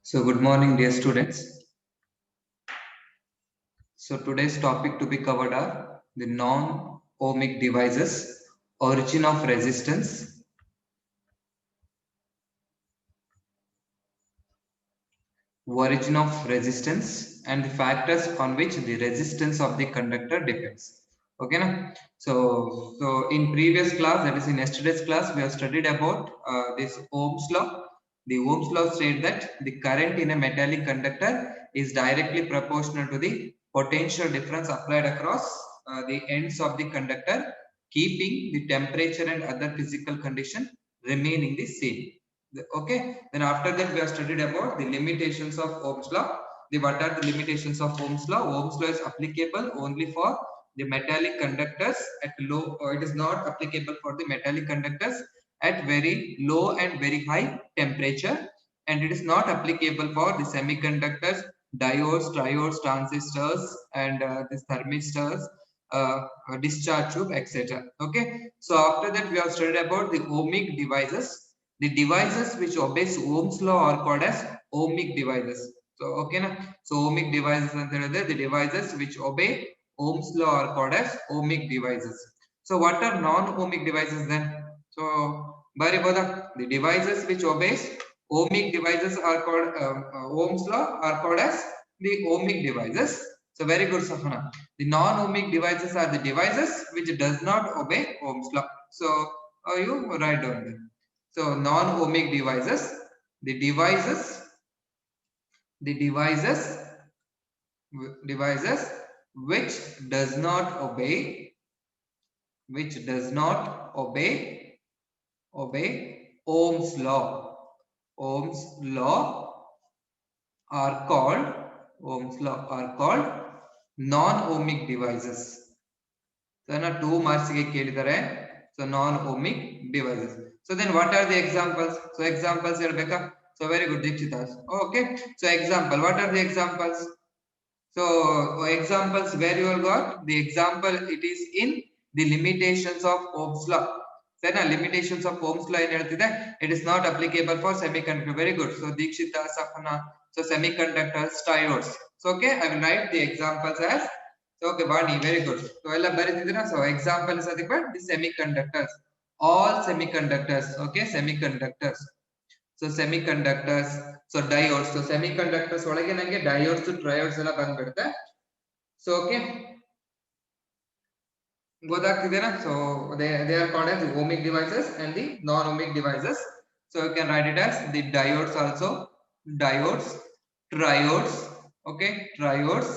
So good morning, dear students. So today's topic to be covered are the non-ohmic devices, origin of resistance, and the factors on which the resistance of the conductor depends. Okay, na? So in previous class, that is in yesterday's class, we have studied about this Ohm's law. The Ohm's law said that the current in a metallic conductor is directly proportional to the potential difference applied across the ends of the conductor, keeping the temperature and other physical condition remaining the same. Okay, then after that we have studied about the limitations of Ohm's law. What are the limitations of Ohm's law? Ohm's law is applicable only for the metallic conductors at low, or it is not applicable for the metallic conductors at very low and very high temperature, and it is not applicable for the semiconductors, diodes, triodes, transistors, and these thermistors, discharge tube, etc. Okay, so after that we have studied about the ohmic devices. The devices which obeys Ohm's law are called as ohmic devices. So okay na, so ohmic devices and the devices which obey Ohm's law are called as ohmic devices. So what are non-ohmic devices then? So Bari Boda, the devices which obeys ohmic devices are called Ohm's law are called as the ohmic devices. So very good, Safana. The non-ohmic devices are the devices which does not obey Ohm's law. So you write down there. So non-ohmic devices, the devices, the devices, devices which does not obey, obey Ohm's law. Ohm's law are called non-ohmic devices. So now 2 marks ge kelidare. So non-ohmic devices. So then what are the examples? So examples ಹೇಳ್ಬೇಕಾ? So very good, Dikshitas. Okay. So example, what are the examples? So examples where you have got the example, it is in the limitations of Ohm's law. So now limitations of Ohm's law it is not applicable for semiconductor. Very good. So Dikshita, Safana, so semiconductors, diodes. So okay, I will write the examples as so okay, Vani, very good. So so example is the semiconductors. All semiconductors, okay, semiconductors. So semiconductors, so diodes, so semiconductors ಒಳಗೆ ನನಗೆ diodes triodes ಎಲ್ಲ ಬಂದ್ಬಿಡುತ್ತೆ. So okay, ಗೊತ್ತಾಗ್ತಿದೆನಾ? So they are called as the ohmic devices and the non-ohmic devices. So you can write it as the diodes also, diodes, triodes, okay, triodes,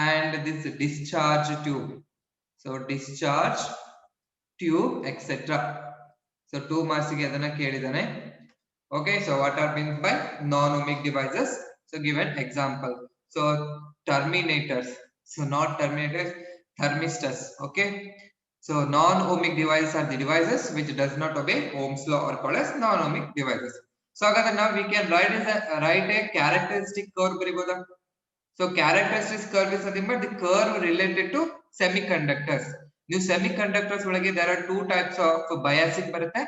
and this discharge tube. So discharge tube, etc. So 2 marks ಗೆ ಅದನ್ನ ಕೇಳಿದಾನೆ. Okay, so what are meant by non-ohmic devices? So give an example. So terminators, so not terminators, thermistors. Okay, so non-ohmic devices are the devices which does not obey Ohm's law or called as non-ohmic devices. So now we can write a characteristic curve bariboda. So characteristic curve is nothing but the curve related to semiconductors. New semiconductors ಒಳಗೆ there are two types of biasing ಬರುತ್ತೆ,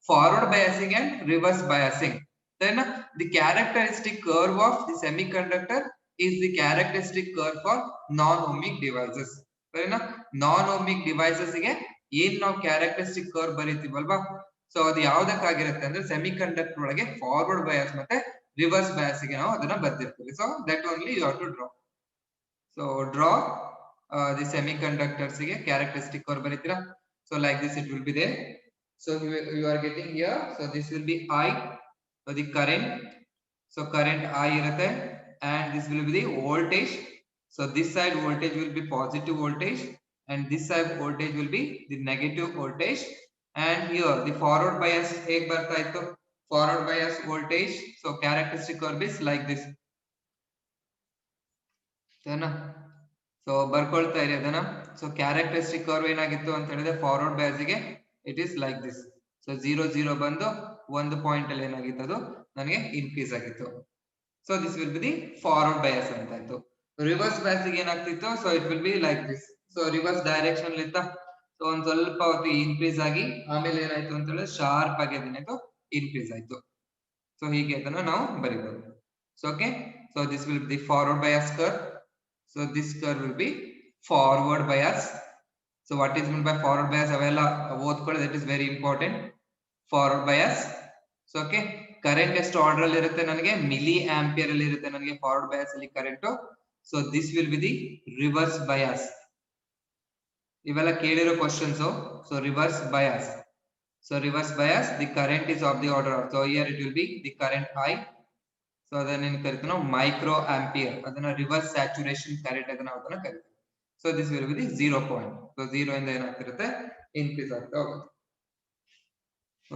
forward biasing and reverse biasing. Then the characteristic curve of the semiconductor is the characteristic curve for non-ohmic devices. ಸರಿನಾ? non-ohmic devices ಗೆ ಏನ್ ನಾವು characteristic curve ಬರೀತೀವಲ್ವಾ, so ಅದು ಯಾವ್ದಕ್ಕಾಗಿರುತ್ತೆ ಅಂದ್ರೆ semiconductor ಒಳಗೆ forward bias ಮತ್ತೆ reverse bias ಗೆ ನಾವು ಅದನ್ನ ಬರ್ದಿರ್ತೀವಿ. So that only you have to draw. So draw the semiconductors ಗೆ characteristic curve ಬರೀತೀರಾ. So like this it will be there. So you are getting here, so this will be I, so the current, so current I irutte, and this will be the voltage. So this side voltage will be positive voltage and this side voltage will be the negative voltage, and here the forward bias hege barta ittu, forward bias voltage. So characteristic curve is like this. So ಬರ್ಕೊಳ್ತಾ ಇರಿ ಅದನ್ನ. So characteristic curve ಏನಾಗಿತ್ತು ಅಂತ ಹೇಳಿದ್ರೆ forward bias ಗೆ it is like this. So 0 ಬಂದು ಒಂದು point ಅಲ್ಲಿ ಏನಾಗಿತ್ತು ಅದು ನನಗೆ ಇನ್ಕ್ರೀಸ್ ಆಗಿತ್ತು. So this will be the forward bias ಅಂತ ಆಯ್ತು. ರಿವರ್ಸ್ ಬಯಾಸ್ ಗೆ ಏನಾಗ್ತಿತ್ತು, so it will be like this. So reverse direction ಇತ್ತ, ಸೊ ಒಂದ್ ಸ್ವಲ್ಪ ಹೊತ್ತು ಇನ್ಕ್ರೀಸ್ ಆಗಿ ಆಮೇಲೆ ಏನಾಯ್ತು ಅಂತ ಹೇಳಿದ್ರೆ ಶಾರ್ಪ್ ಆಗಿ ಅದೇನಾಯ್ತು ಇನ್ಕ್ರೀಸ್ ಆಯ್ತು. ಸೊ ಹೀಗೆ ಅದನ್ನ ನಾವು ಬರೀಬಹುದು. So okay, so this will be the forward bias curve. So this curve will be forward bias. So what is meant by forward bias? Avella ಓದ್ಕೊಳ್ಳಿ, that is very important. Forward bias. So okay, current ಎಷ್ಟು order ಅಲ್ಲಿ ಇರುತ್ತೆ ನನಗೆ, milliampere ಅಲ್ಲಿ ಇರುತ್ತೆ ನನಗೆ forward bias ಅಲ್ಲಿ current. So this will be the reverse bias. ಇವೆಲ್ಲ ಕೇಳಿರೋ questions. So reverse bias. So reverse bias, the current is of the order of, so here it will be the current I. So ಅದನ್ನ ಏನು ಕರಿತೀವಿ ನಾವು micro ampere, ಅದನ್ನ reverse saturation current ಅದನ್ನ ಅದನ್ನ ಕರಿತೀವಿ. So this will be the 0 point. So 0 ಇಂದ ಏನಾಗ್ತಿರುತ್ತೆ, increase ಆಗ್ತಾ ಹೋಗುತ್ತೆ.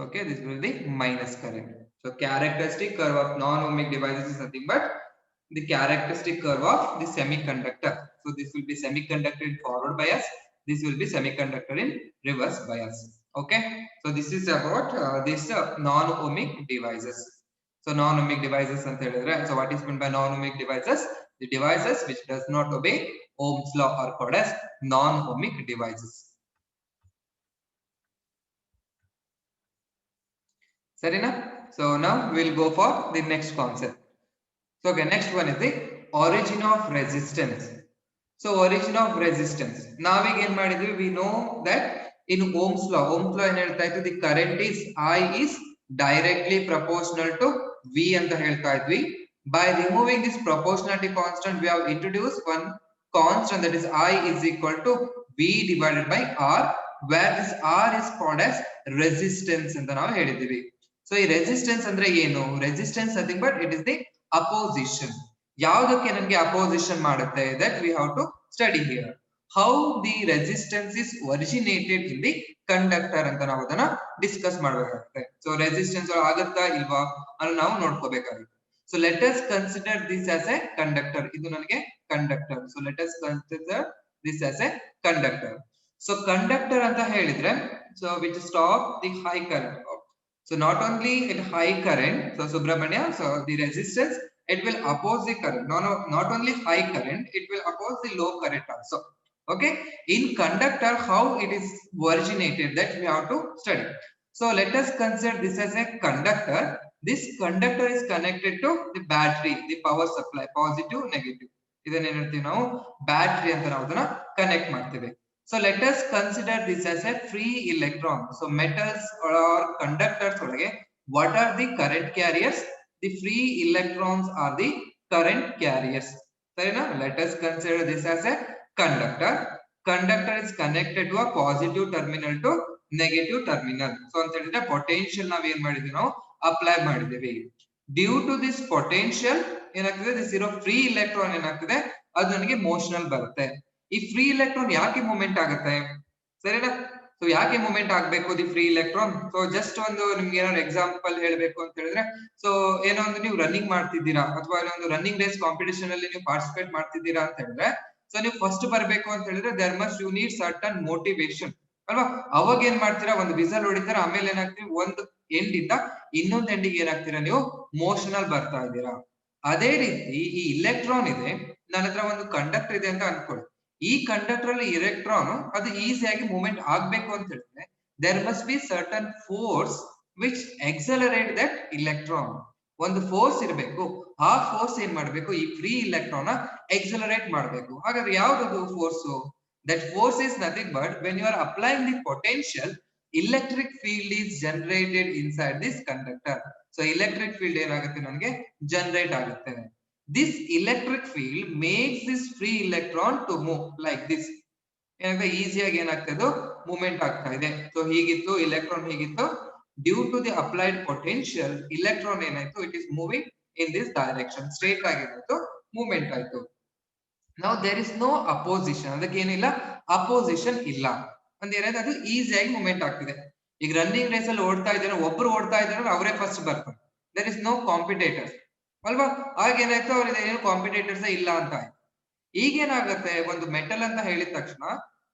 Okay, this will be the minus current. So characteristic curve of non-ohmic devices is nothing but the characteristic curve of the semiconductor. So this will be semiconductor in forward bias, this will be semiconductor in reverse bias. Okay, so this is about this non-ohmic devices. So non-ohmic devices anta helidre, so what is meant by non-ohmic devices? The devices which does not obey Ohm's law are called as non-ohmic devices. Sarina? So now we'll go for the next concept. So okay, next one is the origin of resistance. So origin of resistance. Now again we know that in Ohm's law ಏನು ಹೇಳ್ತಾ ಇತ್ತು, the current is I is directly proportional to V ಅಂತ ಹೇಳ್ತಾ ಇದ್ವಿ. By removing this proportionality constant, we have introduced one constant, that is I is equal to V divided by R, where this R is called as resistance ಅಂತ ನಾವು ಹೇಳಿದ್ವಿ. So ಈ resistance ಅಂದ್ರೆ ಏನು? Resistance nothing but it is the opposition. ಯಾವುದಕ್ಕೆ ನನಗೆ opposition ಮಾಡುತ್ತೆ, that we have to study here. How the resistance is originated in the conductor ಅಂತ ನಾವು ಅದನ್ನ ಡಿಸ್ಕಸ್ ಮಾಡಬೇಕಾಗುತ್ತೆ. ಸೊ ರೆಸಿಸ್ಟೆನ್ಸ್ ಆಗುತ್ತಾ ಇಲ್ವಾ ಅನ್ನೋ ನಾವು ನೋಡ್ಕೋಬೇಕಾಗುತ್ತೆ. So let us consider this as a conductor. ಇದು ನನಗೆ conductor. So let us consider this as a conductor. So conductor ಅಂತ ಹೇಳಿದ್ರೆ, so which stop the high current. So not only at high current, so Subramanya, so the resistance, it will oppose the current. No, not only high current, it will oppose the low current also. Okay, in conductor how it is originated, that we have to study. So let us consider this as a conductor. This conductor is connected to the battery, the power supply, positive negative. ಇದನ್ನ ಏನು ಹೇಳ್ತೀವಿ ನಾವು, battery ಅಂತ ನಾವು ಅದನ್ನ connect ಮಾಡ್ತೀವಿ. So let us consider this as a free electron. So metals or conductors ಒಳಗೆ what are the current carriers? The free electrons are the current carriers. Sarina? Let us consider this as a conductor. Conductor is connected to a positive terminal to negative terminal. So ಅಂತ ಹೇಳಿದ್ರೆ potential ನಾವು ಏನು ಮಾಡಿದ್ವಿ, ನಾವು apply ಮಾಡಿದ್ದೀವಿ. Due to this potential ಏನಾಗ್ತದೆ, this ಇರೋ free electron ಏನಾಗ್ತದೆ, ಅದು ನನಗೆ ಮೋಷನಲ್ ಬರುತ್ತೆ. ಈ ಫ್ರೀ ಎಲೆಕ್ಟ್ರಾನ್ ಯಾಕೆ ಮೂವ್ಮೆಂಟ್ ಆಗುತ್ತೆ, ಸರಿನಾ? ಸೊ ಯಾಕೆ ಮೂವ್ಮೆಂಟ್ ಆಗ್ಬೇಕು the free electron? So just ಒಂದು ನಿಮ್ಗೆ ಏನಾದ್ರು ಎಕ್ಸಾಂಪಲ್ ಹೇಳ್ಬೇಕು ಅಂತ ಹೇಳಿದ್ರೆ, ಸೊ ಏನೋ ಒಂದು ನೀವು ರನ್ನಿಂಗ್ ಮಾಡ್ತಿದ್ದೀರಾ ಅಥವಾ ಒಂದು ರನ್ನಿಂಗ್ ರೇಸ್ ಕಾಂಪಿಟೇಷನ್ ಅಲ್ಲಿ ನೀವು ಪಾರ್ಟಿಸಿಪೇಟ್ ಮಾಡ್ತಿದ್ದೀರಾ ಅಂತ ಹೇಳಿದ್ರೆ, ಸೊ ನೀವು ಫಸ್ಟ್ ಬರ್ಬೇಕು ಅಂತ ಹೇಳಿದ್ರೆ there must you need certain motivation ಅಲ್ವಾ? ಅವಾಗ ಏನ್ ಮಾಡ್ತೀರಾ, ಒಂದು ವಿಸಲ್ ಹೊಡಿತೀರಾ, ಆಮೇಲೆ ಏನಾಗ್ತೀವಿ, ಒಂದು ಎಂಡ್ ಇಂದ ಇನ್ನೊಂದು ಎಂಡಿಗೆ ಏನಾಗ್ತೀರಾ, ನೀವು ಮೋಷನಲ್ ಬರ್ತಾ ಇದ್ದೀರಾ. ಅದೇ ರೀತಿ ಈ ಇಲೆಕ್ಟ್ರಾನ್ ಇದೆ, ನನ್ನ ಹತ್ರ ಒಂದು ಕಂಡಕ್ಟರ್ ಇದೆ ಅಂತ ಅನ್ಕೊಳ್ಳಿ. ಈ ಕಂಡಕ್ಟರ್ ಅಲ್ಲಿ ಎಲೆಕ್ಟ್ರಾನ್ ಅದು ಈಸಿಯಾಗಿ ಮೂವ್ಮೆಂಟ್ ಆಗ್ಬೇಕು ಅಂತ ಹೇಳಿದ್ರೆ there must be certain force which accelerate that electron. ಒಂದು ಫೋರ್ಸ್ ಇರಬೇಕು, ಆ ಫೋರ್ಸ್ ಏನ್ ಮಾಡ್ಬೇಕು, ಈ ಫ್ರೀ ಇಲೆಕ್ಟ್ರಾನ್ ಎಕ್ಸಲರೇಟ್ ಮಾಡಬೇಕು. ಹಾಗಾದ್ರೆ ಯಾವ್ದು force? That force is nothing but when you are applying the potential, electric field is generated inside this conductor. So electric field ಏನಾಗುತ್ತೆ, ನನಗೆ ಜನರೇಟ್ ಆಗುತ್ತೆ. This electric field makes this free electron to move like this. ಏನಾಗುತ್ತೆ, ಈಸಿಯಾಗಿ ಏನಾಗ್ತದೆ, movement ಆಗ್ತಾ ಇದೆ. So ಹೀಗಿತ್ತು electron, ಹೀಗಿತ್ತು. Due to the applied potential, electron ಏನಾಯ್ತು, it is moving in this direction, straight ಆಗಿತ್ತು, ಮೂವ್ಮೆಂಟ್ ಆಯ್ತು. ನಾವು ದೇರ್ ಇಸ್ ನೋ ಅಪೋಸಿಷನ್, ಅದಕ್ಕೆ ಏನಿಲ್ಲ, ಅಪೋಸಿಷನ್ ಇಲ್ಲ ಅಂದ್ರೆ ಏನಾಯ್ತು, ಅದು ಈಸಿಯಾಗಿ ಮೂವ್ಮೆಂಟ್ ಆಗ್ತಿದೆ. ಈಗ ರನ್ನಿಂಗ್ ರೇಸ್ ಅಲ್ಲಿ ಓಡ್ತಾ ಇದ್ದಾರೆ, ಒಬ್ರು ಓಡ್ತಾ ಇದ್ದಾರೆ, ಅವರೇ ಫಸ್ಟ್ ಬರ್ತಾರೆ, ದೇರ್ ಇಸ್ ನೋ ಕಾಂಪಿಟೇಟರ್ಸ್ ಅಲ್ವಾ? ಆಗೇನಾಯ್ತು, ಅವ್ರಿಗೆ ಏನು ಕಾಂಪಿಟೇಟರ್ಸ್ ಇಲ್ಲ ಅಂತ ಆಯ್ತು. ಈಗೇನಾಗುತ್ತೆ, ಒಂದು ಮೆಟಲ್ ಅಂತ ಹೇಳಿದ ತಕ್ಷಣ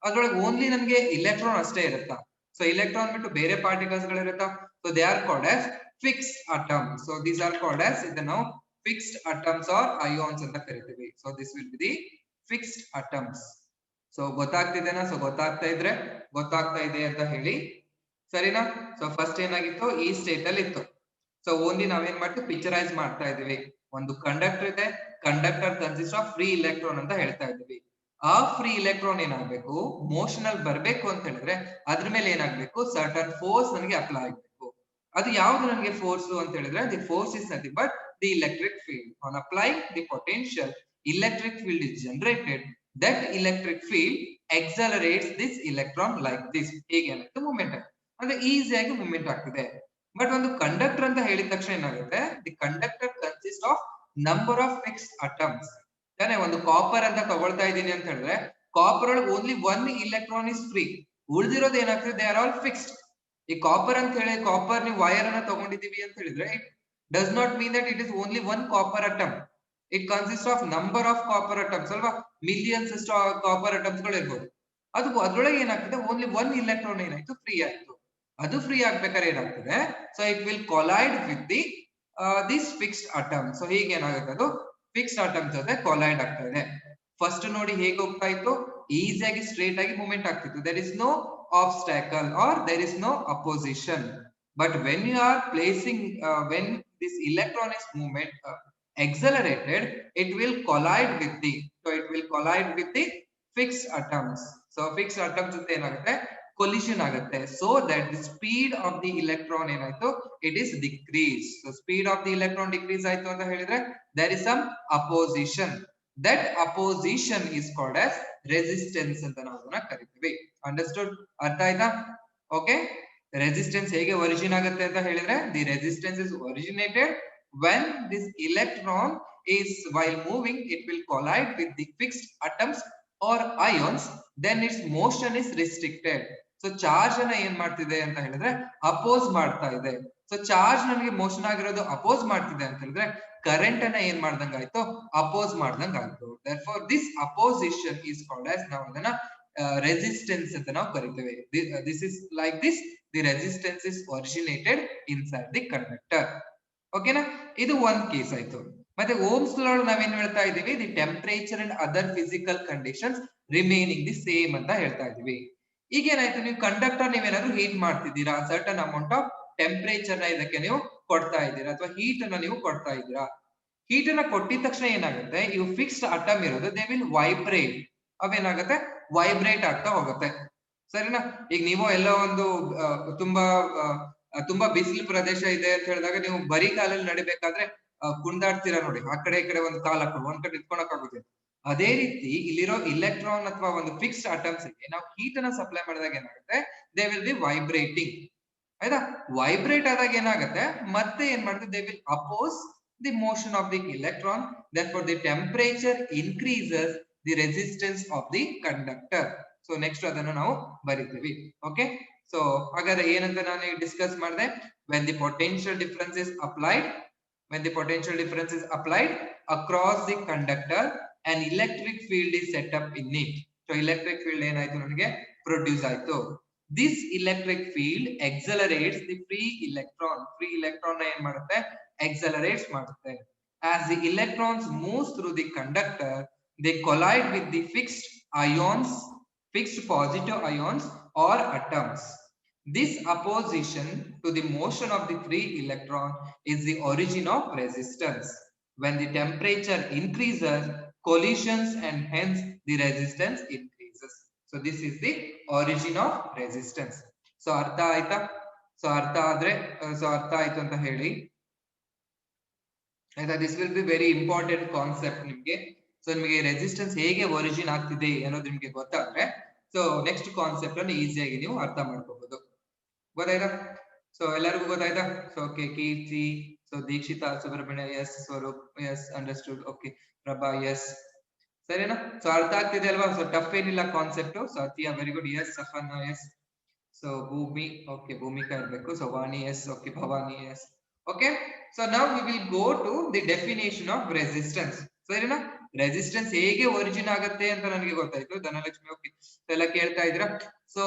ಅದ್ರೊಳಗೆ ಓನ್ಲಿ ನನ್ಗೆ ಇಲೆಕ್ಟ್ರಾನ್ ಅಷ್ಟೇ ಇರುತ್ತಾ? ಸೊ ಇಲೆಕ್ಟ್ರಾನ್ ಬಿಟ್ಟು ಬೇರೆ ಪಾರ್ಟಿಕಲ್ಸ್ ಗಳು ಇರುತ್ತಾ? So they are called as fixed atoms. So these are called as, ಇದನ್ನ ನಾವು ಫಿಕ್ಸ್ಡ್ ಅಟಮ್ಸ್ ಆರ್ ಅಯಾನ್ಸ್ ಅಂತ ಕರಿತೀವಿ. So this will be the fixed atoms. So ಗೊತ್ತಾಗ್ತಿದೆನಾ? ಸೊ ಗೊತ್ತಾಗ್ತಾ ಇದ್ರೆ ಗೊತ್ತಾಗ್ತಾ ಇದೆ ಅಂತ ಹೇಳಿ, ಸರಿನಾ? ಸೊ ಫಸ್ಟ್ ಏನಾಗಿತ್ತು, ಈ ಸ್ಟೇಟ್ ಅಲ್ಲಿ ಇತ್ತು. ಸೊ ಓನ್ಲಿ ನಾವೇನ್ ಮಾಡ್ತೀವಿ, ಪಿಕ್ಚರೈಸ್ ಮಾಡ್ತಾ ಇದೀವಿ. ಒಂದು ಕಂಡಕ್ಟರ್ ಇದೆ, conductor consist of free electron ಅಂತ ಹೇಳ್ತಾ ಇದೀವಿ. ಆ ಫ್ರೀ ಇಲೆಕ್ಟ್ರಾನ್ ಏನಾಗ್ಬೇಕು, ಮೋಷನ್ ಅಲ್ಲಿ ಬರ್ಬೇಕು ಅಂತ ಹೇಳಿದ್ರೆ ಅದ್ರ ಮೇಲೆ ಏನಾಗ್ಬೇಕು, ಸರ್ಟನ್ ಫೋರ್ಸ್ ನನಗೆ ಅಪ್ಲೈ ಆಗ್ಬೇಕು. ಅದು ಯಾವ್ದು ನನಗೆ ಫೋರ್ಸ್ ಅಂತ ಹೇಳಿದ್ರೆ, the force is nothing but the electric field. On applying the potential, electric field is generated. That electric field accelerates this electron like this. ಹೇಗೆ ಏನಾಗುತ್ತೆ, ಮೂವ್ಮೆಂಟ್ ಅಂದ್ರೆ ಈಸಿಯಾಗಿ ಮೂವ್ಮೆಂಟ್ ಆಗ್ತಿದೆ. ಬಟ್ ಒಂದು ಕಂಡಕ್ಟರ್ ಅಂತ ಹೇಳಿದ ತಕ್ಷಣ ಏನಾಗುತ್ತೆ, the conductor consist of number of fixed atoms. ತಾನೆ, ಒಂದು ಕಾಪರ್ ಅಂತ ತಗೊಳ್ತಾ ಇದ್ದೀನಿ ಅಂತ ಹೇಳಿದ್ರೆ, ಕಾಪರ್ ಒಳಗೆ only one electron is free, ಉಳಿದಿರೋದು ಏನಾಗ್ತದೆ, ದೇ ಆರ್ ಆಲ್ ಫಿಕ್ಸ್ಡ್. ಈ ಕಾಪರ್ ಅಂತ ಹೇಳಿ, ಕಾಪರ್ ನೀವು ವೈರ್ ಅನ್ನ ತಗೊಂಡಿದೀವಿ ಅಂತ ಹೇಳಿದ್ರೆ, it does not mean that it is only one copper atom. It consist of number of copper atoms ಅಲ್ವಾ, ಮಿಲಿಯನ್ಸ್ ಕಾಪರ್ ಅಟಮ್ಸ್ ಗಳು ಇರ್ಬೋದು. ಅದು ಅದ್ರೊಳಗೆ ಏನಾಗ್ತದೆ, ಓನ್ಲಿ ಒನ್ ಇಲೆಕ್ಟ್ರಾನ್ ಏನಾಯ್ತು, ಫ್ರೀ ಆಯ್ತು. ಅದು ಫ್ರೀ ಆಗ್ಬೇಕಾದ್ರೆ ಏನಾಗ್ತದೆ, so it will collide with the this fixed atom. So ಹೀಗೆ ಏನಾಗುತ್ತೆ, ಅದು ಫಿಕ್ಸ್ಡ್ ಅಟಮ್ ಜೊತೆ ಕೊಲೈಡ್ ಆಗ್ತಾ ಇದೆ. ಫಸ್ಟ್ ನೋಡಿ ಹೇಗೆ ಹೋಗ್ತಾ ಇತ್ತು, ಈಸಿಯಾಗಿ ಸ್ಟ್ರೇಟ್ ಆಗಿ ಮೂವ್ಮೆಂಟ್ ಆಗ್ತಿತ್ತು. There is no obstacle or there is no opposition. But when you are placing when this electron is movement accelerated, it will collide with the, so it will collide with the fixed atoms. So fixed atoms jothe enagutte, collision agutte, so that the speed of the electron enaaytu, it is decreased. So speed of the electron decrease aaytu anta helidre, there is some opposition. That opposition is called as resistance anta ನಾವು ಅದನ್ನ ಕರಿತೀವಿ. Understood, ಅರ್ಥ ಆಯ್ತಾ? Okay, resistance ಹೇಗೆ origin ಆಗುತ್ತೆ ಅಂತ ಹೇಳಿದ್ರೆ, the resistance is originated when this electron is while moving, it will collide with the fixed atoms or ions, then its motion is restricted. So charge ಅನ್ನ ಏನ್ ಮಾಡ್ತಿದೆ ಅಂತ ಹೇಳಿದ್ರೆ, ಅಪೋಸ್ ಮಾಡ್ತಾ ಇದೆ. ಸೊ ಚಾರ್ಜ್ ನನಗೆ ಮೋಷನ್ ಆಗಿರೋದು ಅಪೋಸ್ ಮಾಡ್ತಿದೆ ಅಂತ ಹೇಳಿದ್ರೆ, ಕರೆಂಟ್ ಅನ್ನ ಏನ್ ಮಾಡ್ದಂಗ ಆಯ್ತು, ಅಪೋಸ್ ಮಾಡ್ದಂಗ ಆಯ್ತು. therefore this opposition is called as, ನಾವು ಅದನ್ನ ರೆಸಿಸ್ಟೆನ್ಸ್ ಅಂತ ನಾವು ಕರಿತೇವೆ. this is like this, the resistance is originated inside the conductor. ಓಕೆನಾ, ಇದು ಒಂದ್ ಕೇಸ್ ಆಯ್ತು. ಮತ್ತೆ ಓಮ್ಸ್ ಲಾ ನಾವೇನ್ ಹೇಳ್ತಾ ಇದೀವಿ, the temperature and other physical conditions remaining the same ಅಂತ ಹೇಳ್ತಾ ಇದೀವಿ. ಈಗ ಏನಾಯ್ತು, ನೀವು ಕಂಡಕ್ಟರ್ ನೀವೇನಾದ್ರೂ ಹೀಟ್ ಮಾಡ್ತಿದ್ದೀರಾ, ಸರ್ಟನ್ ಅಮೌಂಟ್ ಆಫ್ ಟೆಂಪರೇಚರ್ ನ ಇದಕ್ಕೆ ನೀವು ಕೊಡ್ತಾ ಇದ್ದೀರಾ, ಅಥವಾ ಹೀಟ್ ಅನ್ನ ನೀವು ಕೊಡ್ತಾ ಇದ್ದೀರಾ. ಹೀಟ್ ಅನ್ನ ಕೊಟ್ಟಿದ ತಕ್ಷಣ ಏನಾಗುತ್ತೆ, ಇವು ಫಿಕ್ಸ್ಡ್ ಅಟಮ್ ಇರೋದು, ದೇ ವಿಲ್ ವೈಬ್ರೇಟ್. ಅವೇನಾಗುತ್ತೆ, ವೈಬ್ರೇಟ್ ಆಗ್ತಾ ಹೋಗುತ್ತೆ. ಸರಿನಾ? ಈಗ ನೀವು ಎಲ್ಲೋ ಒಂದು ತುಂಬಾ ಬಿಸಿಲು ಪ್ರದೇಶ ಇದೆ ಅಂತ ಹೇಳಿದಾಗ, ನೀವು ಬರೀ ಕಾಲಲ್ಲಿ ನಡಿಬೇಕಾದ್ರೆ ಕುಂದಾಡ್ತೀರಾ ನೋಡಿ, ಆ ಕಡೆ ಈ ಕಡೆ ಒಂದು ಕಾಲ್ ಹಾಕೊಂಡು ಒಂದ್ ಕಡೆ ನಿಂತ್ಕೊಳಕ್ ಆಗುತ್ತೆ. ಅದೇ ರೀತಿ ಇಲ್ಲಿರೋ ಇಲೆಕ್ಟ್ರಾನ್ ಅಥವಾ ಒಂದು ಫಿಕ್ಸ್ಡ್ ಅಟಮ್ಸ್ ಗೆ ನಾವು ಹೀಟ್ ಅನ್ನ ಸಪ್ಲೈ ಮಾಡಿದಾಗ ಏನಾಗುತ್ತೆ, ದೇ ವಿಲ್ ಬಿ ವೈಬ್ರೇಟಿಂಗ್. ಆಯ್ತಾ? ವೈಬ್ರೇಟ್ ಆದಾಗ ಏನಾಗುತ್ತೆ, ಮತ್ತೆ ಏನ್ ಮಾಡುತ್ತೆ, they will oppose the motion of the electron. therefore the temperature increases the resistance of the conductor. So next ಅದನ್ನು ನಾವು ಬರಿತೀವಿ. ಓಕೆ, ಸೊ ಹಾಗಾದ್ರೆ ಏನಂತ ನಾನು ಡಿಸ್ಕಸ್ ಮಾಡಿದೆ, when the potential difference is applied, when the potential difference is applied across the conductor, an electric field is set up in it. so electric field ಏನಾಯ್ತು, ನನಗೆ produce ಆಯ್ತು. this electric field accelerates the free electron. free electron ನ ಏನ್ ಮಾಡುತ್ತೆ, accelerates ಮಾಡುತ್ತೆ. as the electrons moves through the conductor, they collide with the fixed ions, fixed positive ions or atoms. This opposition to the motion of the free electron is the origin of resistance. When the temperature increases, collisions and hence the resistance increases. So this is the origin of resistance. So ಅರ್ಥ ಆಯ್ತಾ? So ಅರ್ಥ ಆದ್ರೆ, so ಅರ್ಥ ಆಯ್ತು ಅಂತ ಹೇಳಿ ಆಯ್ತಾ. This will be very important concept ನಿಮ್ಗೆ. ಸೊ ನಿಮಗೆ ರೆಸಿಸ್ಟೆನ್ಸ್ ಹೇಗೆ ಒರಿಜಿನ್ ಆಗ್ತಿದೆ ಅನ್ನೋದು ನಿಮ್ಗೆ ಗೊತ್ತಾದ್ರೆ, ಸೊ ನೆಕ್ಸ್ಟ್ ಕಾನ್ಸೆಪ್ಟ್ ಅನ್ನು ಈಸಿಯಾಗಿ ನೀವು ಅರ್ಥ ಮಾಡ್ಕೋಬಹುದು. ಗೊತ್ತಾಯ್ತಾ? ಸೊ ಎಲ್ಲರಿಗೂ ಗೊತ್ತಾಯ್ತಾ? So okay, Keerthi, so Dikshita, Subrahmanya, yes. Swaroop, yes. Understood. Okay, Prabha, yes. ಸರಿನಾ? ಸೊ ಅರ್ಥ ಆಗ್ತಿದೆ ಅಲ್ವಾ? ಸೊ ಟಫ್ ಏನಿಲ್ಲ concept. So Atiya, very good. Yes. Safan, yes. So Bhoomi, okay, Bhoomika ಇರ್ಬೇಕು. So Vani, yes. Okay, Bhavani, yes. Okay, so now we will go to the definition of resistance. ಸರಿನಾ? Resistance ಹೇಗೆ origin ಆಗುತ್ತೆ ಅಂತ ನನಗೆ ಗೊತ್ತಾಯ್ತು. ಧನಲಕ್ಷ್ಮಿ, ಓಕೆ, ಎಲ್ಲ ಕೇಳ್ತಾ ಇದ್ರ. ಸೊ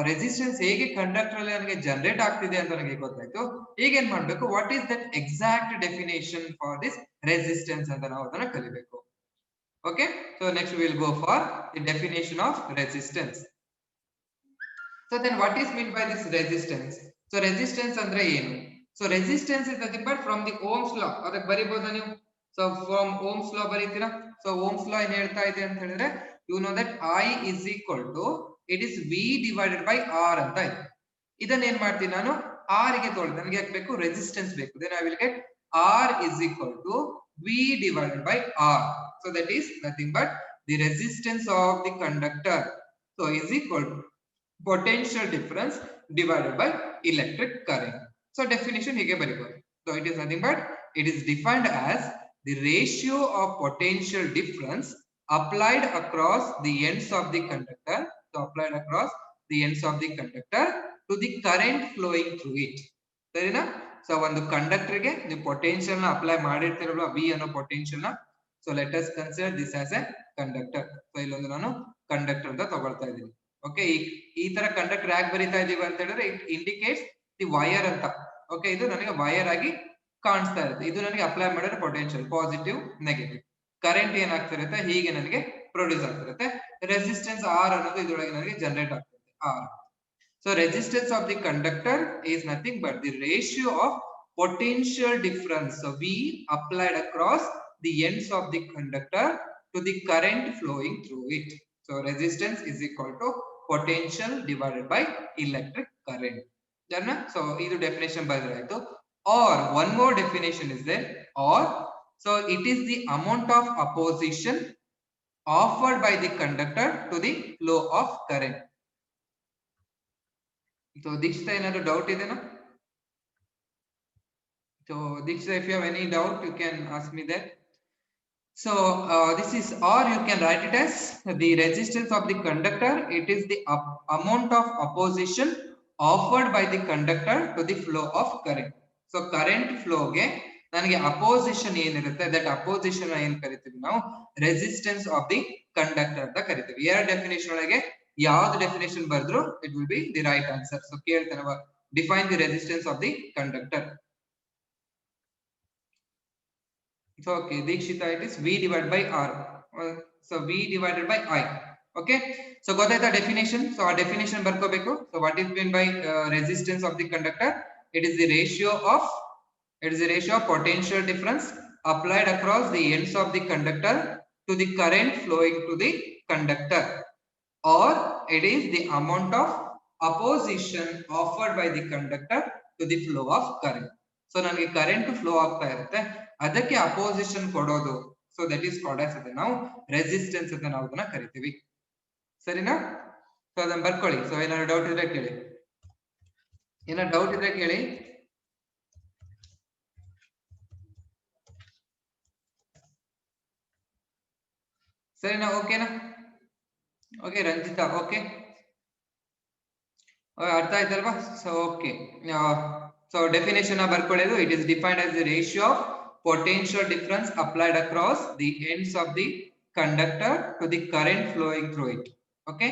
ರೆಸಿಸ್ಟೆನ್ಸ್ ಹೇಗೆ ಕಂಡಕ್ಟರ್ ಅಲ್ಲಿ ನನಗೆ ಜನರೇಟ್ ಆಗ್ತಿದೆ ಅಂತ ನನಗೆ ಗೊತ್ತಾಯ್ತು. ಈಗ ಏನ್ ಮಾಡ್ಬೇಕು, what is that exact definition for this resistance ಅಂತ ನಾವು ಅದನ್ನ ಕಲಿಬೇಕು. Okay, so next will go for the definition of resistance. So then what is mean by this resistance? So resistance ಅಂದ್ರೆ ಏನು? So resistance is nothing but from the Ohm's law, ಅದಕ್ಕೆ ಬರಿಬಹುದಾ ನೀವು? So from Ohm's law ಬರೀತೀರಾ? So Ohm's law ಏನ್ ಹೇಳ್ತಾ ಇದೆ ಅಂತ ಹೇಳಿದ್ರೆ, you know that I is equal to it is V divided by R ಅಂತ ಇದೆ. ಇದನ್ನ ಏನ್ ಮಾಡ್ತೀನಿ ನಾನು, R ಗೆ ತೊಗೊಳ್ಳಿ, ನನಗೆ ಯಾಕೆ ಬೇಕು? ರೆಸಿಸ್ಟೆನ್ಸ್ ಬೇಕು. then I will get R is equal to V divided by R. So that is nothing but the resistance of the conductor. So is equal to potential difference divided by electric current. So definition hige baribodu. So it is nothing but it is defined as the ratio of potential difference applied across the ends of the conductor. So applied across the ends of the conductor to the current flowing through it. ಸರಿನಾ? So ಒಂದು conductor ಗೆ ನೀವು potential ನ apply ಮಾಡಿರ್ತೀರಲ್ವಾ, V ಅನ್ನೋ potential ನ. So let us consider this as A conductor. So ಇಲ್ಲೊಂದು ನಾನು conductor ಅಂತ ತಗೊಳ್ತಾ ಇದ್ದೀನಿ. ಓಕೆ, ಈ ತರ ಕಂಡಕ್ಟರ್ ಯಾಕೆ ಬರೀತಾ ಇದೀವಿ ಅಂತ ಹೇಳಿದ್ರೆ, ಇಟ್ ಇಂಡಿಕೇಟ್ಸ್ ದಿ ವೈರ್ ಅಂತ. ಓಕೆ, ಇದು ನನಗೆ ವೈರ್ ಆಗಿ ಕಾಣಿಸ್ತಾ ಇರುತ್ತೆ. ಇದು ನನಗೆ ಅಪ್ಲೈ ಮಾಡಿದ್ರೆ ಪೊಟೆನ್ಶಿಯಲ್ ಪಾಸಿಟಿವ್ ನೆಗೆಟಿವ್. ಕರೆಂಟ್ ಏನಾಗ್ತಿರುತ್ತೆ, ಹೀಗೆ ನನಗೆ ಪ್ರೊಡ್ಯೂಸ್ ಆಗ್ತಿರುತ್ತೆ. ರೆಸಿಸ್ಟೆನ್ಸ್ ಆರ್ ಅನ್ನೋದು ಇದರೊಳಗೆ ನನಗೆ ಜನರೇಟ್ ಆಗ್ತಿರುತ್ತೆ, R. So resistance of the conductor is nothing but the ratio of potential difference. So V applied across the ends of the conductor to the current flowing through it. So resistance is equal to potential divided by electric current. So this definition by the or one more definition is there, or so it is the amount of opposition offered by the conductor to the flow of current. So Dikshita, another doubt is there? So Dikshita, if you have any doubt, you can ask me that. So this is, or you can write it as the resistance of the conductor. It is the amount of opposition offered by the conductor to the flow of current. So current flow ge ನನಗೆ opposition ಏನಿರುತ್ತೆ, that opposition ಏನ್ ಕರಿತೀವಿ ನಾವು, resistance of the conductor ಅಂತ ಕರಿತೀವಿ. ಎರಡು definition ಒಳಗೆ ಯಾವ್ದು ಡೆಫಿನೇಷನ್ ಬರೆದ್ರು it will be the right answer. So ಕೇಳ್ತಾನೆ, define the resistance of the conductor. So okay, Dikshita, it is V divided by R. So V divided by I. Okay, so gotaita definition. So our definition barkobeku. So what is meant by resistance of the conductor? It is the ratio of potential difference applied across the ends of the conductor to the current flowing to the conductor, or it is the amount of opposition offered by the conductor to the flow of current. So ನನಗೆ current flow ಆಗ್ತಾ ಇರುತ್ತೆ, ಅದಕ್ಕೆ opposition ಕೊಡೋದು. So that is called as ನಾವು resistance ಅಂತ ನಾವು ಅದನ್ನ ಕರಿತೀವಿ. ಸರಿನಾ? ಸೊ ಅದನ್ನ ಬರ್ಕೊಳ್ಳಿ. ಸೊ ಏನಾದ್ರು ಡೌಟ್ ಇದ್ರೆ ಕೇಳಿ, ಸರಿನಾ? ಓಕೆನಾ? ಓಕೆ ರಂಜಿತಾ, ಓಕೆ ಅರ್ಥ ಆಯ್ತಲ್ವಾ? ಸೊ ಓಕೆ, ಸೊ ಡೆಫಿನೇಷನ್ ಬರ್ಕೊಳ್ಳೋದು, it is defined as the ratio of potential difference applied across the ends of the conductor to the current flowing through it. Okay,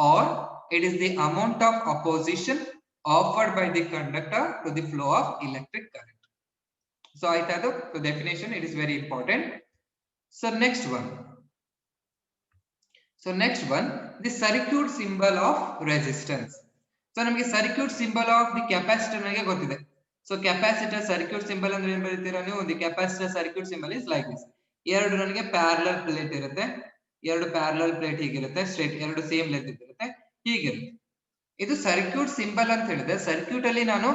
or it is the amount of opposition offered by the conductor to the flow of electric current. So I thought the definition, it is very important. So next one, the circuit symbol of resistance. So ನಮಗೆ circuit symbol of the capacitor ನನಗೆ ಗೊತ್ತಿದೆ. So capacitor circuit symbol ಅಂದ್ರೆ ಏನು ಬರೀತೀರಾ ನೀವು? The capacitor circuit symbol is like this. ಎರಡು ನನಗೆ parallel plate ಇರುತ್ತೆ, ಎರಡು ಪ್ಯಾರಲಲ್ ಪ್ಲೇಟ್ ಹೀಗಿರುತ್ತೆ, ಸ್ಟ್ರೇಟ್, ಎರಡು ಸೇಮ್ ಲೆಂತ್ ಇರುತ್ತೆ, ಹೀಗಿರುತ್ತೆ. ಇದು ಸರ್ಕ್ಯೂಟ್ ಸಿಂಬಲ್ ಅಂತ ಹೇಳಿದ್ರೆ, ಸರ್ಕ್ಯೂಟ್ ಅಲ್ಲಿ ನಾನು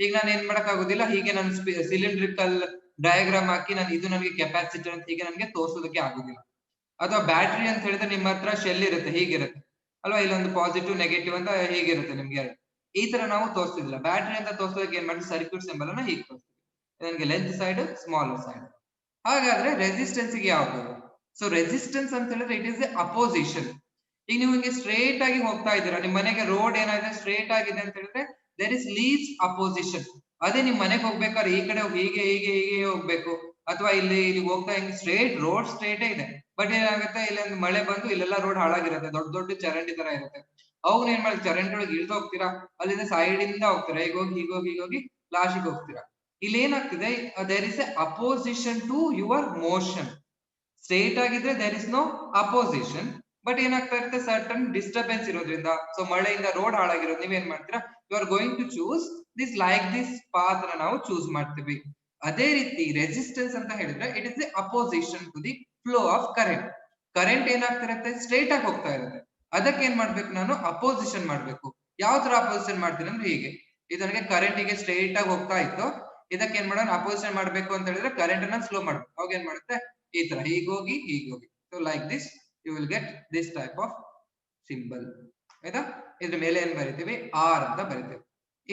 ಏನ್ ಮಾಡಕ್ ಆಗೋದಿಲ್ಲ, ಹೀಗೆ ನಾನು ಸಿಲಿಂಡ್ರಿಕಲ್ ಡಯಾಗ್ರಾಮ್ ಹಾಕಿ ನಾನು ಇದು ನನಗೆ ಕೆಪಾಸಿಟರ್ ಅಂತ ಹೀಗೆ ನನಗೆ ತೋರಿಸೋದಕ್ಕೆ ಆಗೋದಿಲ್ಲ. ಅಥವಾ ಬ್ಯಾಟ್ರಿ ಅಂತ ಹೇಳಿದ್ರೆ ನಿಮ್ಮ ಹತ್ರ ಶೆಲ್ ಇರುತ್ತೆ, ಹೀಗಿರುತ್ತೆ ಅಲ್ವಾ, ಇಲ್ಲೊಂದು ಪಾಸಿಟಿವ್ ನೆಗೆಟಿವ್ ಅಂತ ಹೀಗಿರುತ್ತೆ ನಿಮ್ಗೆ ಎರಡು. ಈ ತರ ನಾವು ತೋರಿಸ್ತಿದಿಲ್ಲ. ಬ್ಯಾಟ್ರಿ ಅಂತ ತೋರಿಸೋದಕ್ಕೆ ಏನ್ ಮಾಡಿ, ಸರ್ಕ್ಯೂಟ್ ಸಿಂಬಲ್ ಅನ್ನ ಹೀಗೆ ತೋರಿಸ್ತೀವಿ, ನನಗೆ ಲೆಂತ್ ಸೈಡ್, ಸ್ಮಾಲರ್ ಸೈಡ್. ಹಾಗಾದ್ರೆ ರೆಸಿಸ್ಟೆನ್ಸ್ ಗೆ ಯಾವುದು? ಸೊ ರೆಸಿಸ್ಟೆನ್ಸ್ ಅಂತ ಹೇಳಿದ್ರೆ ಇಟ್ ಇಸ್ ಅಪೋಸಿಷನ್. ಈಗ ನೀವು ಹಿಂಗೆ ಸ್ಟ್ರೇಟ್ ಆಗಿ ಹೋಗ್ತಾ ಇದ್ದೀರಾ, ನಿಮ್ ಮನೆಗೆ ರೋಡ್ ಏನಾಗಿದೆ ಸ್ಟ್ರೇಟ್ ಆಗಿದೆ ಅಂತ ಹೇಳಿದ್ರೆ ದೇರ್ ಇಸ್ ಲೀಸ್ಟ್ ಅಪೋಸಿಷನ್. ಅದೇ ನಿಮ್ ಮನೆಗೆ ಹೋಗ್ಬೇಕಾದ್ರೆ ಈ ಕಡೆ ಹೀಗೆ ಹೀಗೆ ಹೀಗೆ ಹೋಗ್ಬೇಕು, ಅಥವಾ ಇಲ್ಲಿ ಹೋಗ್ತಾ ಹಿಂಗೆ ಸ್ಟ್ರೇಟ್ ರೋಡ್ ಸ್ಟ್ರೇಟೇ ಇದೆ, ಬಟ್ ಏನಾಗುತ್ತೆ, ಇಲ್ಲಿ ಒಂದು ಮಳೆ ಬಂದು ಇಲ್ಲೆಲ್ಲ ರೋಡ್ ಹಾಳಾಗಿರುತ್ತೆ, ದೊಡ್ಡ ದೊಡ್ಡ ಚರಂಡಿ ತರ ಇರುತ್ತೆ. ಅವಾಗ ಏನ್ ಮಾಡಿ, ಚರಂಡಿ ಒಳಗೆ ಇಳ್ದು ಹೋಗ್ತೀರಾ, ಅಲ್ಲಿಂದ ಸೈಡ್ ಇಂದ ಹೋಗ್ತೀರಾ, ಹೀಗೋಗಿ ಲಾಸ್ಟಿಗೆ ಹೋಗ್ತೀರಾ. ಇಲ್ಲಿ ಏನಾಗ್ತಿದೆ, there is a opposition to your motion. Straight ಆಗಿದ್ರೆ there is no opposition, but ಏನಾಗ್ತಾ ಇರುತ್ತೆ, ಸರ್ಟನ್ ಡಿಸ್ಟರ್ಬೆನ್ಸ್ ಇರೋದ್ರಿಂದ, ಸೊ ಮಳೆಯಿಂದ ರೋಡ್ ಹಾಳಾಗಿರೋದು, ನೀವೇನ್ ಮಾಡ್ತೀರಾ, you are going to choose this like this path ನಾವು ಚೂಸ್ ಮಾಡ್ತೀವಿ. ಅದೇ ರೀತಿ ರೆಸಿಸ್ಟೆನ್ಸ್ ಅಂತ ಹೇಳಿದ್ರೆ it is the opposition to the flow of current. Current ಏನಾಗ್ತಿರುತ್ತೆ, ಸ್ಟ್ರೇಟ್ ಆಗಿ ಹೋಗ್ತಾ ಇರುತ್ತೆ. ಅದಕ್ಕೆ ಏನ್ ಮಾಡ್ಬೇಕು, ನಾನು ಅಪೋಸಿಷನ್ ಮಾಡ್ಬೇಕು. ಯಾವ ತರ ಅಪೋಸಿಷನ್ ಮಾಡ್ತೀನಿ ಅಂದ್ರೆ ಹೀಗೆ, ಇದನಿಗೆ ಕರೆಂಟಿಗೆ ಸ್ಟ್ರೇಟ್ ಆಗಿ ಹೋಗ್ತಾ ಇತ್ತು, ಇದಕ್ಕೆ ಏನ್ ಮಾಡೋಣ, ಅಪೋಸಿಷನ್ ಮಾಡ್ಬೇಕು ಅಂತ ಹೇಳಿದ್ರೆ ಕರೆಂಟ್ ಅನ್ನ ಸ್ಲೋ ಮಾಡ್ಬೇಕು. ಅವಾಗ ಏನ್ ಮಾಡುತ್ತೆ, ಈ ತರ ಹೀಗೋಗಿ ಹೀಗೋಗಿ. So like this you will get this type of symbol. ಆಯ್ತಾ? ಇದ್ರ ಮೇಲೆ ಏನ್ ಬರಿತೀವಿ, ಆರ್ ಅಂತ ಬರಿತೀವಿ.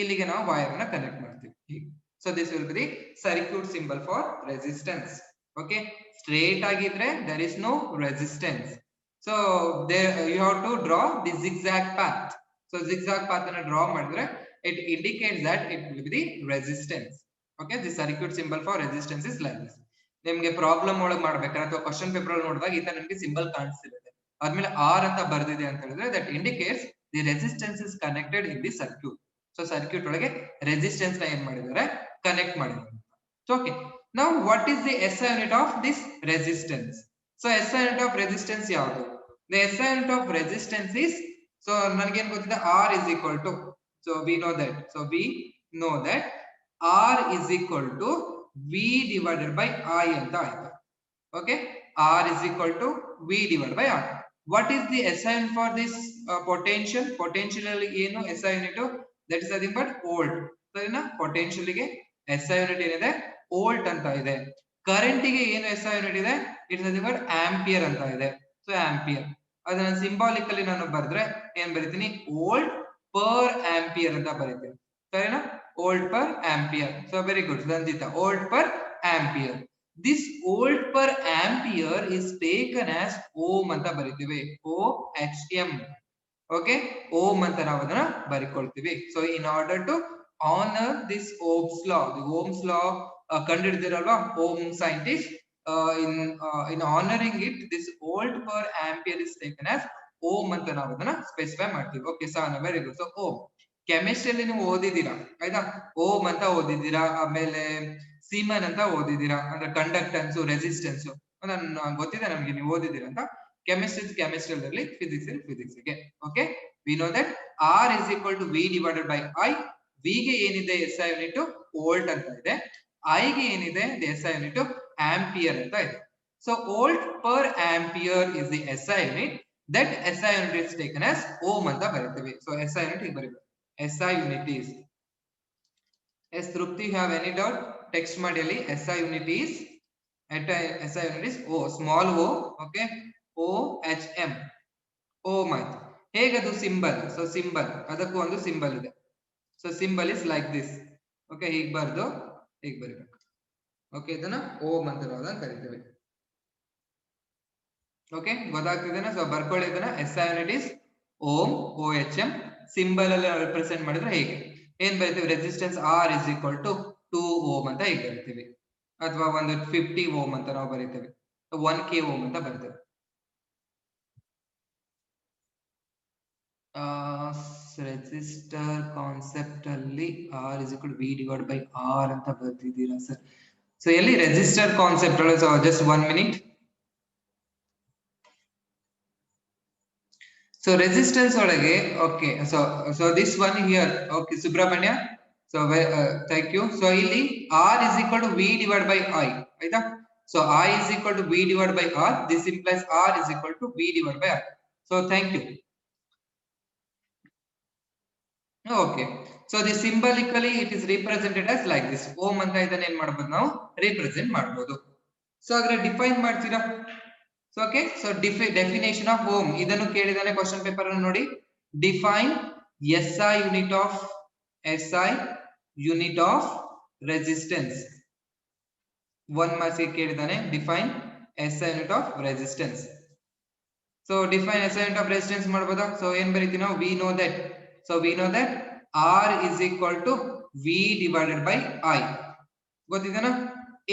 ಇಲ್ಲಿಗೆ ನಾವು ವೈರ್ ಅನ್ನ ಕನೆಕ್ಟ್ ಮಾಡ್ತೀವಿ ಹೀಗೆ. So this will be the circuit symbol for resistance. Okay, straight ಆಗಿದ್ರೆ there is no resistance. So there you have to draw the zigzag path. So zigzag path ಅನ್ನು draw ಮಾಡಿದ್ರೆ it indicates that it will be the resistance. Okay, the circuit symbol for resistance is like this. ನಿಮಗೆ problem ಒಳಗೆ ಮಾಡ್ಬೇಕಾದ್ರೆ ಅಥವಾ question paper ಅಲ್ಲಿ ನೋಡಿದಾಗ ಈ ತರ ನಿಮಗೆ ಸಿಂಬಲ್ ಕಾಣಿಸ್ತಿರುತ್ತೆ. ಆದ್ಮೇಲೆ ಆರ್ ಅಂತ ಬರ್ದಿದೆ ಅಂತ ಹೇಳಿದ್ರೆ that indicates the resistance is connected in the circuit. So circuit ಒಳಗೆ ರೆಸಿಸ್ಟೆನ್ಸ್ ನ ಏನ್ ಮಾಡಿದ್ದಾರೆ, ಕನೆಕ್ಟ್ ಮಾಡಿದ್ದಾರೆ. Okay, now what is the SI unit of this resistance? So SI unit of resistance ಯಾವುದು? The SI unit of resistance is, so ನನಗೆ ಏನು ಗೊತ್ತಿದೆ, R is equal to, so we know that R is equal to V divided by I ಅಂತ ಆಯ್ತು. Okay, R is equal to V divided by R. What is the SI unit for this potential? Potential ಅಲ್ಲಿ ಏನು SI unit? That is nothing but volt. ಸರಿನಾ? Potential ಗೆ SI unit ಏನಿದೆ, volt ಅಂತ ಇದೆ. Current ಗೆ ಏನು SI ಯೂನಿಟ್ ಇದೆ, it is nothing but ampere ಅಂತ ಇದೆ. ಸೊ ಆಂಪಿಯರ್ ಅದನ್ನ ಸಿಂಬಾಲಿಕಲಿ ನಾನು ಬರೆದ್ರೆ ಏನ್ ಬರೀತೀನಿ, ವೋಲ್ಟ್ ಪರ್ ಆಂಪಿಯರ್ ಅಂತ ಬರೀತೀನಿ. ಸರಿನಾ? Volt per ampere. So very good Ranjita, volt per ampere. This volt per ampere is taken as ohm ಅಂತ ಬರೀತೀವಿ, OHM. ಓಕೆ, ಓಮ್ ಅಂತ ನಾವು ಅದನ್ನ ಬರಿಕೊಳ್ತೀವಿ. So in order to honor this Ohm's law, the Ohm's law ಕಂಡುಹಿಡಿದಿರಲ್ವಾ Ohm scientist, in honoring it this volt per ampere is taken as ohm ಅಂತ ನಾವು ಅದನ್ನ ಸ್ಪೆಸಿಫೈ ಮಾಡ್ತೀವಿ. Okay Sana, very good. So ohm ಕೆಮಿಸ್ಟ್ರಿಯಲ್ಲಿ ನೀವು ಓದಿದ್ದೀರಾ, ಆಯ್ತಾ? ಓಮ್ ಅಂತ ಓದಿದ್ದೀರಾ, ಆಮೇಲೆ ಸೀಮನ್ ಅಂತ ಓದಿದ್ದೀರಾ, ಅಂದ್ರೆ ಕಂಡಕ್ಟನ್ಸ್, ರೆಸಿಸ್ಟೆನ್ಸ್, ಗೊತ್ತಿದೆ ನಮ್ಗೆ ನೀವು ಓದಿದ್ದೀರಾ ಅಂತ. ಕೆಮಿಸ್ಟ್ರಿ ಅಲ್ಲಿ ಫಿಸಿಕ್ಸ್ ಗೆ. Okay, we know that R is equal to V divided by I. V ಗೆ ಏನಿದೆ SI ಯೂನಿಟ್, ವೋಲ್ಟ್ ಅಂತ ಇದೆ. I ಗೆ ಏನಿದೆ, SI ಯೂನಿಟ್ ಆಂಪಿಯರ್ ಅಂತ ಇದೆ. So volt per ampere is the SI unit. That SI unit is taken as ohm ಅಂತ ಬರೀತೀವಿ. ಸೊ SI ಯೂನಿಟ್ ಹೀಗೆ ಬರೀಬೇಕು, SI unit is, yes Trupti, have any doubt? Text ಮಾಡಿ ಅಲ್ಲಿ. SI unit is O, small o. Okay, OHM, ohm ಆಯ್ತು. ಹೇಗದು symbol? So symbol, ಅದಕ್ಕೂ ಒಂದು ಸಿಂಬಲ್ ಇದೆ. So symbol is like this. Okay, ಹೀಗೆ ಬರ್ದು ಹೀಗೆ ಬರೀಬೇಕು. ಓಕೆ, ಇದನ್ನ ಓಮ್ ಅಂತ ನಾವು ಕರಿತೀವಿ. ಓಕೆ, ಗೊತ್ತಾಗ್ತಿದೆನಾ? ಸೊ ಬರ್ಕೊಳ್ಳಿ ಇದನ್ನ. SI unit is ohm, OHM. Symbol ಅಲ್ಲಿ ರಿಪ್ರೆಸೆಂಟ್ ಮಾಡಿದ್ರೆ ಹೇಗೆ ಏನ್ ಬರೀತೀವಿ, resistance R is equal to 2 ohm ಅಂತ ಹೀಗೆ ಬರೀತೀವಿ, ಅಥವಾ ಒಂದು 50 ಓಮ್ ಅಂತ ನಾವು ಬರೀತೀವಿ, 1K ಓಮ್ ಅಂತ ಬರ್ತೇವೆ. ರೆಸಿಸ್ಟರ್ ಕಾನ್ಸೆಪ್ಟ್ ಅಲ್ಲಿ R is equal to V divided by R ಅಂತ ಬರ್ತಿದ್ದೀರಾ ಸರ್? ಸೊ ಎಲ್ಲಿ ರೆಸಿಸ್ಟರ್ ಕಾನ್ಸೆಪ್ಟ್ ಅಲ್ಲಿ, so just 1 minute. So resistance ಒಳಗೆ, okay, so this one here. Okay Subrahmanya, so thank you. So ಇಲ್ಲಿ R is equal to V divided by I, ಆಯ್ತಾ? So I is equal to V divided by R. This implies R is equal to V divided by I. So thank you. Okay, so the symbolically it is represented as like this. Ohm ಅಂತ ಇದನ್ನ ಏನ್ ಮಾಡಬಹುದು, ನಾವು represent ಮಾಡಬಹುದು. So ಹಾಗಾದ್ರೆ define ಮಾಡ್ತೀರಾ? So okay, so definition of ohm ಇದನ್ನು ಕೇಳಿದಾನೆ ಕ್ವಶನ್ ಪೇಪರ್ ಅನ್ನು ನೋಡಿ. Define SI unit of resistance. 1 marks ಕೇಳಿದಾನೆ, define SI unit of resistance. So define SI unit of resistance ಮಾಡಬಹುದಾ? ಸೊ ಏನ್ ಬರೀತೀವಿ ನಾವು, we know that R is equal to V divided by I. ಗೊತ್ತಿದೆನಾ?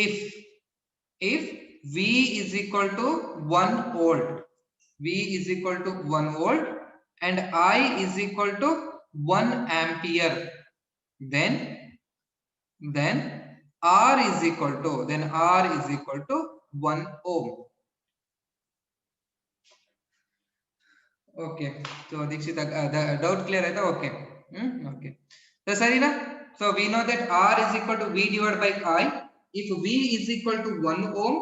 if V is equal to 1 volt, and I is equal to 1 ampere, then R is equal to 1 ohm. Okay, so Dikshita, the doubt clear ಆಯ್ತಾ? Okay, okay, so ಸರಿನಾ? So we know that R is equal to V divided by I. If V is equal to 1 ohm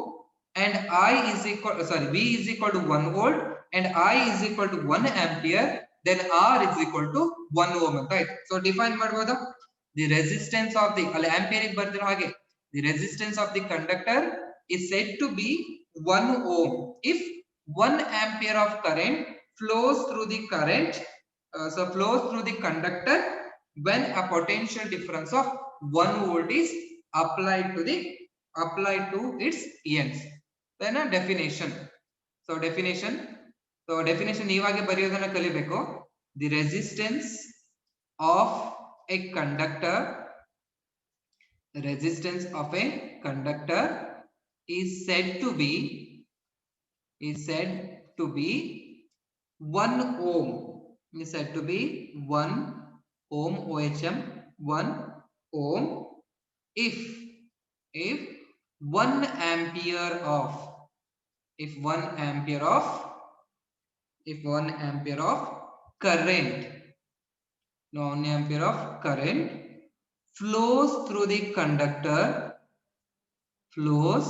and I is equal, sorry, V is equal to 1 volt and I is equal to 1 ampere, then R is equal to 1 ohm, right? So define ಮಾಡಬಹುದಾ? The resistance of the ampere ಬರ್ತಿರೋ ಹಾಗೆ, the resistance of the conductor is said to be 1 ohm if 1 ampere of current flows through the conductor when a potential difference of 1 volt is applied to its ends. Then a definition. So definition ನೀವಾಗೆ ಬರೆಯೋದನ್ನ ಕಲಿಬೇಕು. The resistance of a conductor is said to be 1 ohm. Is said to be 1 ohm, OHM 1 ohm if 1 ampere of current flows through the conductor, flows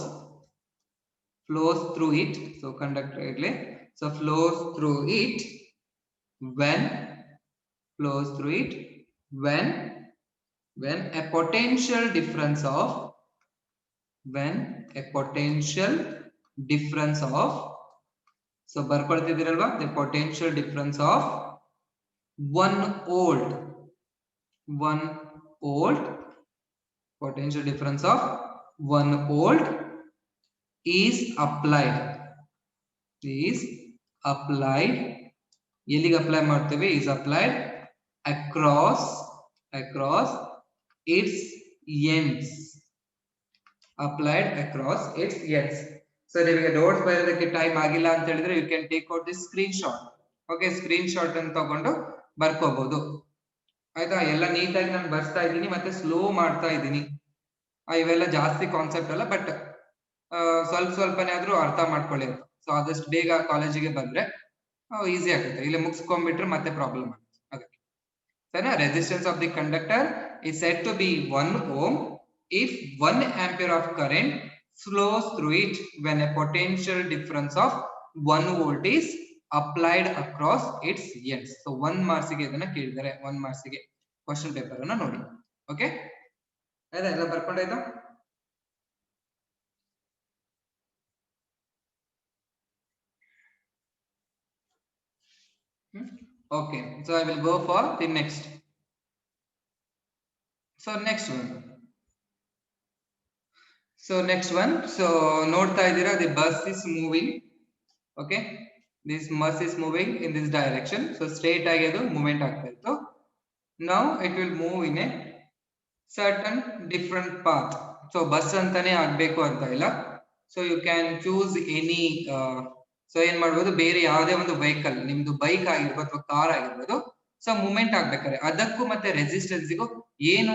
through it. So conductor idle, so flows through it when a potential difference of so ಬರ್ಕೊಳ್ತಿದ್ದೀರಲ್ವಾ, the potential difference of 1 volt, potential difference of 1 volt is applied ಎಲ್ಲಿಗೆ apply ಮಾಡ್ತೇವೆ? is applied across its ends. So ನಿಮಗೆ notes ಬರೆಯೋದಕ್ಕೆ time ಆಗಿಲ್ಲ ಅಂತ ಹೇಳಿದ್ರೆ you can take out this screenshot. Okay, screenshot ಅನ್ನು ತಗೊಂಡು ಬರ್ಕೋಬಹುದು. ಆಯ್ತಾ? ಎಲ್ಲ ನೀಟಾಗಿ ನಾನು ಬರ್ಸ್ತಾ ಇದ್ದೀನಿ ಮತ್ತೆ ಸ್ಲೋ ಮಾಡ್ತಾ ಇದ್ದೀನಿ. ಇವೆಲ್ಲ ಜಾಸ್ತಿ ಕಾನ್ಸೆಪ್ಟ್ ಅಲ್ಲ, ಬಟ್ ಸ್ವಲ್ಪನೇ ಆದ್ರೂ ಅರ್ಥ ಮಾಡ್ಕೊಳ್ಳಿ. ಸೊ ಆದಷ್ಟು ಬೇಗ ಕಾಲೇಜಿಗೆ ಬಂದ್ರೆ ಈಸಿ ಆಗುತ್ತೆ. ಇಲ್ಲಿ ಮುಗಿಸ್ಕೊಂಡ್ಬಿಟ್ರೆ ಮತ್ತೆ ಪ್ರಾಬ್ಲಮ್ ಆಗುತ್ತೆ. ಅದಕ್ಕೆ ಸರಿನಾ? Resistance of the conductor is said to be 1 ohm if 1 ampere of current flows through it when a potential difference of 1 volt is applied across its ends. So 1 marks ಗೆ ಇದನ್ನ ಕೇಳಿದ್ದಾರೆ. 1 marks ಗೆ question paper ಅನ್ನ ನೋಡಿ. Okay, ಆಯ್ತಾ? ಎಲ್ಲ ಬರ್ಕೊಂಡಾಯ್ತಾ? Okay, so I will go for the next. So next one. So ನೋಡ್ತಾ ಇದ್ದೀರಾ, the bus is moving. Okay, this bus is moving in this direction. So straight ಆಗಿ ಅದು ಮೂವ್ಮೆಂಟ್ ಆಗ್ತಾ ಇತ್ತು. Now it will move in a certain different path. So bus ಅಂತಾನೆ ಆಗ್ಬೇಕು ಅಂತ ಇಲ್ಲ. So you can choose any so ಏನ್ ಮಾಡ್ಬೋದು, ಬೇರೆ ಯಾವುದೇ ಒಂದು ವೆಹಿಕಲ್, ನಿಮ್ದು ಬೈಕ್ ಆಗಿರ್ಬೋದು ಅಥವಾ ಕಾರ್ ಆಗಿರ್ಬೋದು. ಸೊ ಮೂವ್ಮೆಂಟ್ ಆಗ್ಬೇಕಾದ್ರೆ ಅದಕ್ಕೂ ಮತ್ತೆ ರೆಸಿಸ್ಟೆನ್ಸ್ಗೂ ಏನು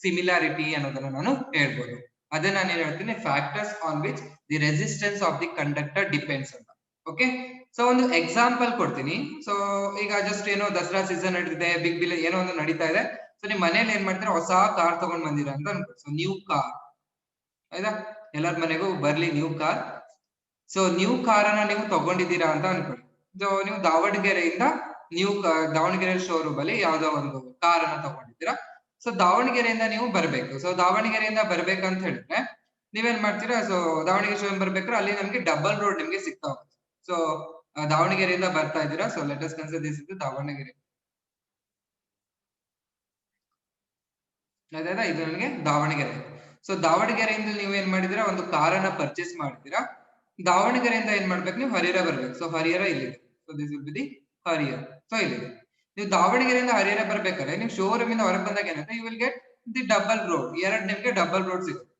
ಸಿಮಿಲಾರಿಟಿ ಅನ್ನೋದನ್ನ ನಾನು ಹೇಳ್ಬೋದು. ಅದನ್ನ ನಾನು ಹೇಳ್ತೀನಿ, factors on which the resistance of the conductor depends ಅಂತ. ಓಕೆ, ಸೊ ಒಂದು ಎಕ್ಸಾಂಪಲ್ ಕೊಡ್ತೀನಿ. ಸೊ ಈಗ ಜಸ್ಟ್ ಏನೋ ದಸರಾ ಸೀಸನ್ ನಡೀತಿದೆ, ಬಿಗ್ ಬಿಲ್ ಏನೋ ಒಂದು ನಡೀತಾ ಇದೆ. ಸೊ ನಿಮ್ ಮನೇಲಿ ಏನ್ ಮಾಡ್ತೀರಾ, ಹೊಸ ಕಾರ್ ತಗೊಂಡ್ ಬಂದಿರಾ ಅಂತ ಅನ್ಕೋ. ಸೊ ನ್ಯೂ ಕಾರ್, ಆಯ್ತಾ? ಎಲ್ಲರ ಮನೆಗೂ ಬರ್ಲಿ new car. So new car ಅನ್ನ ನೀವು ತಗೊಂಡಿದ್ದೀರಾ ಅಂತ ಅನ್ಕೊಳ್ಳಿ. ಸೊ ನೀವು ದಾವಣಗೆರೆ ಶೋರೂಮ್ ಅಲ್ಲಿ ಯಾವ್ದೋ ಒಂದು ಕಾರ್ ಅನ್ನ ತಗೊಂಡಿದ್ದೀರಾ. ಸೊ ದಾವಣಗೆರೆಯಿಂದ ನೀವು ಬರ್ಬೇಕು. ಸೊ ದಾವಣಗೆರೆಯಿಂದ ಬರ್ಬೇಕಂತ ಹೇಳಿದ್ರೆ ನೀವೇನ್ ಮಾಡ್ತೀರಾ, ಸೊ ದಾವಣಗೆರೆ ಶೋರೂಮ್ ಬರ್ಬೇಕಾದ್ರೆ ಅಲ್ಲಿ ನಮ್ಗೆ ಡಬಲ್ ರೋಡ್ ನಿಮ್ಗೆ ಸಿಗ್ತಾ ಹೋಗುತ್ತೆ. ಸೊ ದಾವಣಗೆರೆಯಿಂದ ಬರ್ತಾ ಇದ್ದೀರಾ. So let us consider this is Davanagere. ಅದಾದ ಇದು ನನಗೆ ದಾವಣಗೆರೆ. ಸೊ ದಾವಣಗೆರೆಯಿಂದ ನೀವು ಏನ್ ಮಾಡಿದಿರಾ, ಒಂದು ಕಾರನ್ನ ಪರ್ಚೇಸ್ ಮಾಡಿದಿರಾ. ದಾವಣಗೆರೆಯಿಂದ ಏನ್ ಮಾಡ್ಬೇಕು, ನೀವು ಹರಿಹರ ಬರ್ಬೇಕು. ಸೊ ಹರಿಹರ ಇಲ್ಲಿದೆ. So this will be the Harihara. So ಇಲ್ಲಿದೆ. ನೀವು ದಾವಣಗೆರೆಯಿಂದ ಹರಿಹರ ಬರ್ಬೇಕಾದ್ರೆ ನೀವು ಶೋರೂಮ್ ಇಂದ ಹೊರಗೆ ಬಂದಾಗ ಏನಂದ್ರೆ you will get the double road. ನಿಮ್ಗೆ ಡಬಲ್ ರೋಡ್ ಸಿಗುತ್ತೆ.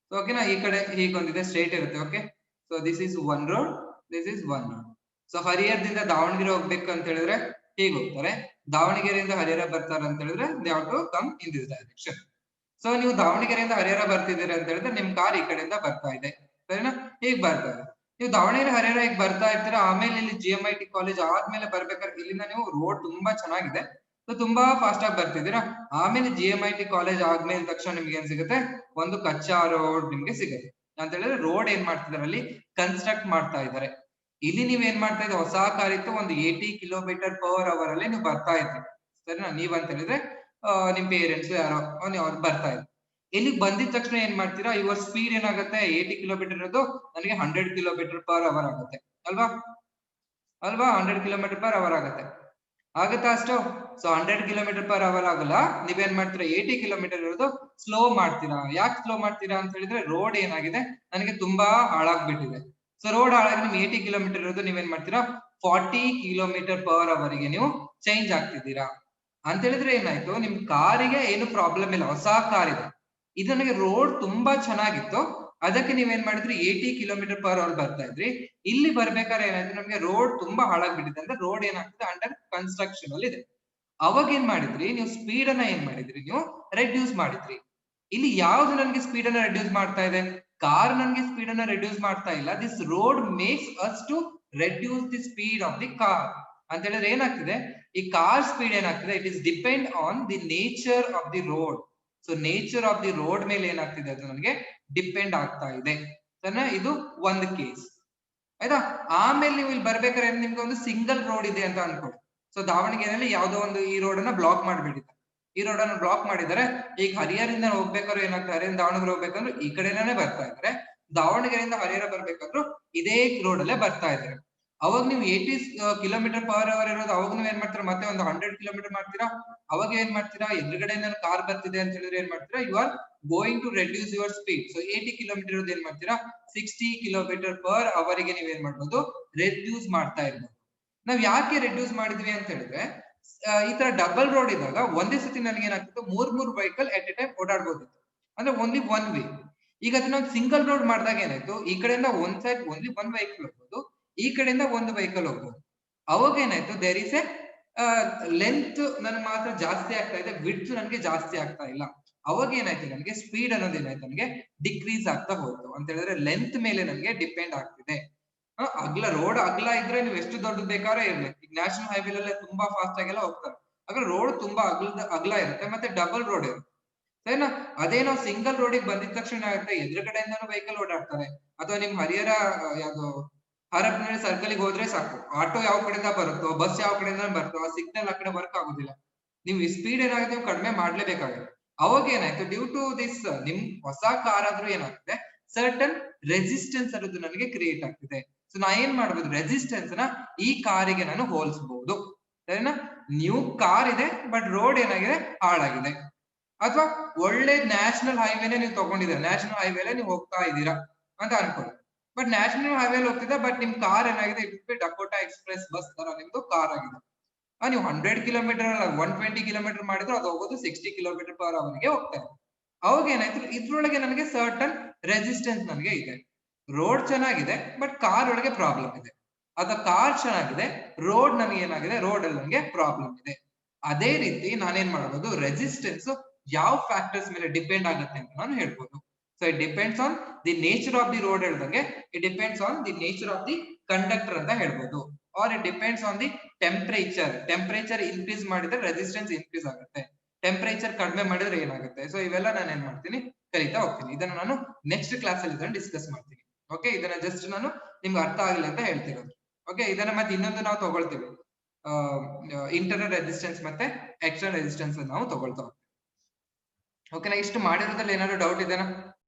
ಸೊ ಓಕೆನಾ? ಈ ಕಡೆ ಹೀಗೊಂದಿದೆ, ಸ್ಟ್ರೇಟ್ ಇರುತ್ತೆ. Okay, so this is one road, this is one road. So ಹರಿಹರದಿಂದ ದಾವಣಗೆರೆ ಹೋಗ್ಬೇಕು ಅಂತ ಹೇಳಿದ್ರೆ ಹೀಗೆ ಹೋಗ್ತಾರೆ. ದಾವಣಗೆರೆಯಿಂದ ಹರಿಹರ ಬರ್ತಾರೆ ಅಂತ ಹೇಳಿದ್ರೆ they have to come in this direction. So ನೀವು ದಾವಣಗೆರೆಯಿಂದ ಹರಿಹರ ಬರ್ತಿದ್ದೀರಾ ಅಂತ ಹೇಳಿದ್ರೆ ನಿಮ್ ಕಾರ್ ಈ ಕಡೆಯಿಂದ ಬರ್ತಾ ಇದೆ, ಸರಿನಾ? ಹೀಗ್ ಬರ್ತಾ ಇದೆ. ನೀವು ದಾವಣಗೆರೆ ಹರಿಹರ ಈಗ ಬರ್ತಾ ಇರ್ತೀರಾ. ಆಮೇಲೆ ಇಲ್ಲಿ GMIT ಕಾಲೇಜ್ ಆದ್ಮೇಲೆ ಬರ್ಬೇಕಾದ್ರೆ ಇಲ್ಲಿಂದ ನೀವು ರೋಡ್ ತುಂಬಾ ಚೆನ್ನಾಗಿದೆ. ಸೊ ತುಂಬಾ ಫಾಸ್ಟ್ ಆಗಿ ಬರ್ತಿದ್ದೀರಾ. ಆಮೇಲೆ GMIT ಕಾಲೇಜ್ ಆದ್ಮೇಲೆ ತಕ್ಷಣ ನಿಮ್ಗೆ ಏನ್ ಸಿಗುತ್ತೆ, ಒಂದು ಕಚ್ಚಾ ರೋಡ್ ನಿಮ್ಗೆ ಸಿಗುತ್ತೆ. ಅಂತ ಹೇಳಿದ್ರೆ ರೋಡ್ ಏನ್ ಮಾಡ್ತಿದಾರೆ ಅಲ್ಲಿ ಕನ್ಸ್ಟ್ರಕ್ಟ್ ಮಾಡ್ತಾ ಇದ್ದಾರೆ. ಇಲ್ಲಿ ನೀವ್ ಏನ್ ಮಾಡ್ತಾ ಇದ್ರೆ ಹೊಸ ಕಾರ್ ಇತ್ತು, ಒಂದು 80 ಕಿಲೋಮೀಟರ್ ಪರ್ ಅವರ್ ಅಲ್ಲಿ ನೀವು ಬರ್ತಾ ಇದ್ರಿ, ಸರಿನಾ? ನೀವ್ ಅಂತ ಹೇಳಿದ್ರೆ ನಿಮ್ ಪೇರೆಂಟ್ಸ್ ಯಾರೋ ಅವ್ರು ಬರ್ತಾ ಇದ್ರು. ಇಲ್ಲಿಗೆ ಬಂದಿದ ತಕ್ಷಣ ಏನ್ ಮಾಡ್ತೀರಾ, ಯುವರ್ ಸ್ಪೀಡ್ ಏನಾಗುತ್ತೆ, 80 ಕಿಲೋಮೀಟರ್ ಇರೋದು ನನಗೆ 100 ಕಿಲೋಮೀಟರ್ ಪರ್ ಅವರ್ ಆಗುತ್ತೆ ಅಲ್ವಾ? 100 ಕಿಲೋಮೀಟರ್ ಪರ್ ಅವರ್ ಆಗುತ್ತೆ. ಆಗುತ್ತಾ ಅಷ್ಟು? ಸೊ 100 ಕಿಲೋಮೀಟರ್ ಪರ್ ಅವರ್ ಆಗಲ್ಲ. ನೀವೇನ್ ಮಾಡ್ತೀರಾ, 80 ಕಿಲೋಮೀಟರ್ ಇರೋದು ಸ್ಲೋ ಮಾಡ್ತೀರಾ. ಯಾಕೆ ಸ್ಲೋ ಮಾಡ್ತೀರಾ ಅಂತ ಹೇಳಿದ್ರೆ, ರೋಡ್ ಏನಾಗಿದೆ ನನಗೆ ತುಂಬಾ ಹಾಳಾಗ್ಬಿಟ್ಟಿದೆ. ಸೊ ರೋಡ್ ಹಾಳಾಗಿ ನಿಮ್ 80 ಕಿಲೋಮೀಟರ್ ಇರೋದು ನೀವೇನ್ ಮಾಡ್ತೀರಾ, 40 ಕಿಲೋಮೀಟರ್ ಪರ್ ಅವರ್ ಗೆ ನೀವು ಚೇಂಜ್ ಆಗ್ತಿದ್ದೀರಾ. ಅಂತ ಹೇಳಿದ್ರೆ ಏನಾಯ್ತು, ನಿಮ್ ಕಾರಿಗೆ ಏನು ಪ್ರಾಬ್ಲಮ್ ಇಲ್ಲ, ಹೊಸ ಕಾರ್ ಇದೆ. ಇದು ನನಗೆ ರೋಡ್ ತುಂಬಾ ಚೆನ್ನಾಗಿತ್ತು, ಅದಕ್ಕೆ ನೀವೇನ್ ಮಾಡಿದ್ರಿ 80 ಕಿಲೋಮೀಟರ್ ಪರ್ ಅವರ್ ಬರ್ತಾ ಇದ್ರಿ. ಇಲ್ಲಿ ಬರ್ಬೇಕಾದ್ರೆ ಏನಾಯ್ತು, ನಮ್ಗೆ ರೋಡ್ ತುಂಬಾ ಹಾಳಾಗ್ಬಿಟ್ಟಿದೆ. ಅಂದ್ರೆ ರೋಡ್ ಏನಾಗ್ತದೆ, ಅಂಡರ್ ಕನ್ಸ್ಟ್ರಕ್ಷನ್ ಅಲ್ಲಿ ಇದೆ. ಅವಾಗ ಏನ್ ಮಾಡಿದ್ರಿ, ನೀವು ಸ್ಪೀಡ್ ಅನ್ನ ಏನ್ ಮಾಡಿದ್ರಿ, ನೀವು ರೆಡ್ಯೂಸ್ ಮಾಡಿದ್ರಿ. ಇಲ್ಲಿ ಯಾವ್ದು ನನ್ಗೆ ಸ್ಪೀಡ್ ಅನ್ನ ರೆಡ್ಯೂಸ್ ಮಾಡ್ತಾ ಇದೆ, ಕಾರ್ ನನ್ಗೆ ಸ್ಪೀಡ್ ಅನ್ನ ರೆಡ್ಯೂಸ್ ಮಾಡ್ತಾ ಇಲ್ಲ. This road makes us to reduce the speed of the car. ಅಂತ ಹೇಳಿದ್ರೆ ಏನಾಗ್ತಿದೆ, ಈ ಕಾರ್ ಸ್ಪೀಡ್ ಏನಾಗ್ತಿದೆ, it is depend on the nature of the road. So nature of the road ಮೇಲೆ ಏನಾಗ್ತಿದೆ, ಅದು ನನಗೆ ಡಿಪೆಂಡ್ ಆಗ್ತಾ ಇದೆ. ಸರಿನಾ? ಇದು ಒಂದು ಕೇಸ್ ಆಯ್ತಾ. ಆಮೇಲೆ ನೀವು ಇಲ್ಲಿ ಬರ್ಬೇಕಾದ್ರೆ ನಿಮ್ಗೆ ಒಂದು ಸಿಂಗಲ್ ರೋಡ್ ಇದೆ ಅಂತ ಅನ್ಕೊಳ್ಳಿ. ಸೊ ದಾವಣಗೆರೆಯಲ್ಲಿ ಯಾವ್ದೋ ಒಂದು ಈ ರೋಡ್ ಅನ್ನ ಬ್ಲಾಕ್ ಮಾಡ್ಬಿಟ್ಟಿದ್ದಾರೆ. ಈ ರೋಡ್ ಅನ್ನು ಬ್ಲಾಕ್ ಮಾಡಿದರೆ ಈಗ ಹರಿಹರದಿಂದ ಹೋಗ್ಬೇಕಾದ್ರೆ ಏನಾಗ್ತದೆ, ಹರಿಹರ ದಾವಣಗೆರೆ ಹೋಗ್ಬೇಕಂದ್ರೆ ಈ ಕಡೆನೇ ಬರ್ತಾ ಇದ್ದಾರೆ, ದಾವಣಗೆರೆಯಿಂದ ಹರಿಹರ ಬರ್ಬೇಕಾದ್ರೂ ಇದೇ ರೋಡ್ ಅಲ್ಲೇ ಬರ್ತಾ ಇದ್ದಾರೆ. ಅವಾಗ ನೀವು 80 ಕಿಲೋಮೀಟರ್ ಪರ್ ಅವರ್ ಇರೋದು, ಅವಾಗ ನೀವು ಏನ್ ಮಾಡ್ತೀರಾ, ಮತ್ತೆ ಒಂದು 100 ಕಿಲೋಮೀಟರ್ ಮಾಡ್ತೀರಾ. ಅವಾಗ ಏನ್ ಮಾಡ್ತೀರಾ, ಎದುರುಗಡೆಯಿಂದ ಕಾರ್ ಬರ್ತಿದೆ ಅಂತ ಹೇಳಿದ್ರೆ ಏನ್ ಮಾಡ್ತೀರಾ, you are going to reduce your speed. So 80 kilometre ಇರೋದು ಏನ್ ಮಾಡ್ತೀರಾ, 60 ಕಿಲೋಮೀಟರ್ ಪರ್ ಅವರ್ ಗೆ ನೀವೇನ್ ಮಾಡ್ಬೋದು, ರೆಡ್ಯೂಸ್ ಮಾಡ್ತಾ ಇರ್ಬೋದು. ನಾವ್ ಯಾಕೆ ರೆಡ್ಯೂಸ್ ಮಾಡಿದ್ವಿ ಅಂತ ಹೇಳಿದ್ರೆ, ಈ ತರ ಡಬಲ್ ರೋಡ್ ಇದ್ದಾಗ ಒಂದೇ ಸತಿ ನನಗೆ ಏನಾಗ್ತಿತ್ತು, ಮೂರ್ ವೆಹಿಕಲ್ ಎಟ್ ಎ ಟೈಮ್ ಓಡಾಡ್ಬೋದಿತ್ತು, ಅಂದ್ರೆ ಓನ್ಲಿ ಒನ್ ವೇ. ಈಗ ಅದನ್ನ ಸಿಂಗಲ್ ರೋಡ್ ಮಾಡಿದಾಗ ಏನಾಯ್ತು, ಈ ಕಡೆಯಿಂದ ಒಂದ್ ಸೈಡ್ ಓನ್ಲಿ ಒನ್ ವೆಹಿಕಲ್ ಹೋಗ್ಬೋದು, ಈ ಕಡೆಯಿಂದ ಒಂದು ವೆಹಿಕಲ್ ಹೋಗ್ಬೋದು. ಅವಾಗ ಏನಾಯ್ತು, ದೇರ್ ಇಸ್ ಎ ಲೆಂತ್ ನನ್ಗೆ ಮಾತ್ರ ಜಾಸ್ತಿ ಆಗ್ತಾ ಇದೆ, ವಿಡ್ತ್ ನನಗೆ ಜಾಸ್ತಿ ಆಗ್ತಾ ಇಲ್ಲ. ಅವಾಗ ಏನಾಯ್ತು, ನನಗೆ ಸ್ಪೀಡ್ ಅನ್ನೋದು ಏನಾಯ್ತು, ನನಗೆ ಡಿಕ್ರೀಸ್ ಆಗ್ತಾ ಹೋಯ್ತು. ಅಂತ ಹೇಳಿದ್ರೆ ಲೆಂತ್ ಮೇಲೆ ನನಗೆ ಡಿಪೆಂಡ್ ಆಗ್ತಿದೆ. ಅಗ್ಲ ರೋಡ್ ಅಗ್ಲ ಇದ್ರೆ ನೀವು ಎಷ್ಟು ದೊಡ್ಡ ಬೇಕಾದ್ರೆ ಇರ್ಲಿ, ಈಗ ನ್ಯಾಷನಲ್ ಹೈವೇಲೆಲ್ಲ ತುಂಬಾ ಫಾಸ್ಟ್ ಆಗೆಲ್ಲ ಹೋಗ್ತಾರೆ. ಆದ್ರೆ ರೋಡ್ ತುಂಬಾ ಅಗ್ಲ ಇರುತ್ತೆ, ಮತ್ತೆ ಡಬಲ್ ರೋಡ್ ಇರುತ್ತೆ, ಸರಿನಾ? ಅದೇ ನಾವು ಸಿಂಗಲ್ ರೋಡಿಗೆ ಬಂದಿದ ತಕ್ಷಣ ಏನಾಗುತ್ತೆ, ಎದುರುಗಡೆಯಿಂದನೂ ವೆಹಿಕಲ್ ಓಡಾಡ್ತಾರೆ. ಅಥವಾ ನಿಮ್ ಹರಿಹರ ಯಾವ್ದು ಹರಪನಹಳ್ಳಿ ಸರ್ಕಲ್ ಗೆ ಹೋದ್ರೆ ಸಾಕು, ಆಟೋ ಯಾವ ಕಡೆಯಿಂದ ಬರುತ್ತೋ, ಬಸ್ ಯಾವ ಕಡೆಯಿಂದ ಬರುತ್ತೋ, ಆ ಸಿಗ್ನಲ್ ಆ ಕಡೆ ವರ್ಕ್ ಆಗುದಿಲ್ಲ. ನೀವು ಸ್ಪೀಡ್ ಏನಾಗುತ್ತೆ, ನೀವು ಕಡಿಮೆ ಮಾಡ್ಲೇಬೇಕಾಗುತ್ತೆ. ಅವಾಗ ಏನಾಯ್ತು, ಡ್ಯೂ ಟು ದಿಸ್ ನಿಮ್ ಹೊಸ ಕಾರ್ ಆದ್ರೂ ಏನಾಗ್ತದೆ, ಸರ್ಟನ್ ರೆಸಿಸ್ಟೆನ್ಸ್ ಅನ್ನೋದು ನನಗೆ ಕ್ರಿಯೇಟ್ ಆಗ್ತಿದೆ. ಸೊ ನಾ ಏನ್ ಮಾಡ್ಬೋದು, ರೆಸಿಸ್ಟೆನ್ಸ್ ನ ಈ ಕಾರಿಗೆ ನಾನು ಹೋಲಿಸಬಹುದು, ಸರಿನಾ? ನ್ಯೂ ಕಾರ್ ಇದೆ, ಬಟ್ ರೋಡ್ ಏನಾಗಿದೆ, ಹಾಳಾಗಿದೆ. ಅಥವಾ ಒಳ್ಳೆ ನ್ಯಾಷನಲ್ ಹೈವೇನೆ ನೀವು ತಗೊಂಡಿದ್ದೀರಾ, ನ್ಯಾಷನಲ್ ಹೈವೇಲೆ ನೀವು ಹೋಗ್ತಾ ಇದ್ದೀರಾ ಅಂತ ಅನ್ಕೊಳ್ಳಿ. ಬಟ್ ನ್ಯಾಷನಲ್ ಹೈವೇಲಿ ಹೋಗ್ತಿದ್ದ, ಬಟ್ ನಿಮ್ ಕಾರ್ ಏನಾಗಿದೆ, ಇಟ್ ಡಕೋಟಾ ಎಕ್ಸ್ಪ್ರೆಸ್ ಬಸ್ ತರ ನಿಮ್ದು ಕಾರ್ ಆಗಿದೆ. ನೀವು 100 ಕಿಲೋಮೀಟರ್ ಅಲ್ಲ 120 ಕಿಲೋಮೀಟರ್ ಮಾಡಿದ್ರು ಅದು ಹೋಗೋದು 60 ಕಿಲೋಮೀಟರ್ ಪರ್ ಅವರ್ ಗೆ ಹೋಗ್ತಾ ಇದೆ. ಅವಾಗ ಏನಾಯ್ತು, ಇದ್ರೊಳಗೆ ನನಗೆ ಸರ್ಟನ್ ರೆಸಿಸ್ಟೆನ್ಸ್ ನನಗೆ ಇದೆ. ರೋಡ್ ಚೆನ್ನಾಗಿದೆ, ಬಟ್ ಕಾರ್ ಒಳಗೆ ಪ್ರಾಬ್ಲಮ್ ಇದೆ. ಅಥವಾ ಕಾರ್ ಚೆನ್ನಾಗಿದೆ, ರೋಡ್ ನನಗೆ ಏನಾಗಿದೆ, ರೋಡ್ ಅಲ್ಲಿ ನನಗೆ ಪ್ರಾಬ್ಲಮ್ ಇದೆ. ಅದೇ ರೀತಿ ನಾನೇನ್ ಮಾಡಬಹುದು, ರೆಸಿಸ್ಟೆನ್ಸ್ ಯಾವ ಫ್ಯಾಕ್ಟರ್ಸ್ ಮೇಲೆ ಡಿಪೆಂಡ್ ಆಗುತ್ತೆ ಅಂತ ನಾನು ಹೇಳ್ಬೋದು. So it depends on the nature of the road ಹೇಳ್ದಂಗೆ, it depends on the nature of the conductor ಅಂತ ಹೇಳ್ಬೋದು. Or it depends on the temperature increase ಮಾಡಿದ್ರೆ ರೆಸಿಸ್ಟೆನ್ಸ್ ಇನ್ಕ್ರೀಸ್ ಆಗುತ್ತೆ, ಟೆಂಪರೇಚರ್ ಕಡಿಮೆ ಮಾಡಿದ್ರೆ ಏನಾಗುತ್ತೆ. ಸೊ ಇವೆಲ್ಲ ನಾನು ಏನ್ ಮಾಡ್ತೀನಿ, ಕಲಿತಾ ಹೋಗ್ತೀನಿ. ಇದನ್ನ ನಾನು ನೆಕ್ಸ್ಟ್ ಕ್ಲಾಸ್ ಅಲ್ಲಿ ಇದನ್ನ ಡಿಸ್ಕಸ್ ಮಾಡ್ತೀನಿ. ಓಕೆ, ಇದನ್ನ ಜಸ್ಟ್ ನಾನು ನಿಮ್ಗೆ ಅರ್ಥ ಆಗಿಲ್ಲ ಅಂತ ಹೇಳ್ತಿರೋದು. ಓಕೆ, ಇದನ್ನ ಮತ್ತೆ ಇನ್ನೊಂದು ನಾವು ತಗೊಳ್ತೀವಿ, ಇಂಟರ್ನಲ್ ರೆಸಿಸ್ಟೆನ್ಸ್ ಮತ್ತೆ ಎಕ್ಸ್ಟರ್ನಲ್ ರೆಸಿಸ್ಟೆನ್ಸ್ ನಾವು ತಗೊಳ್ತಾ ಹೋಗ್ತೀವಿ. ಓಕೆನಾ? ಇಷ್ಟು ಮಾಡಿರೋದ್ರಲ್ಲಿ ಏನಾದ್ರು ಡೌಟ್ ಇದೆನಾ?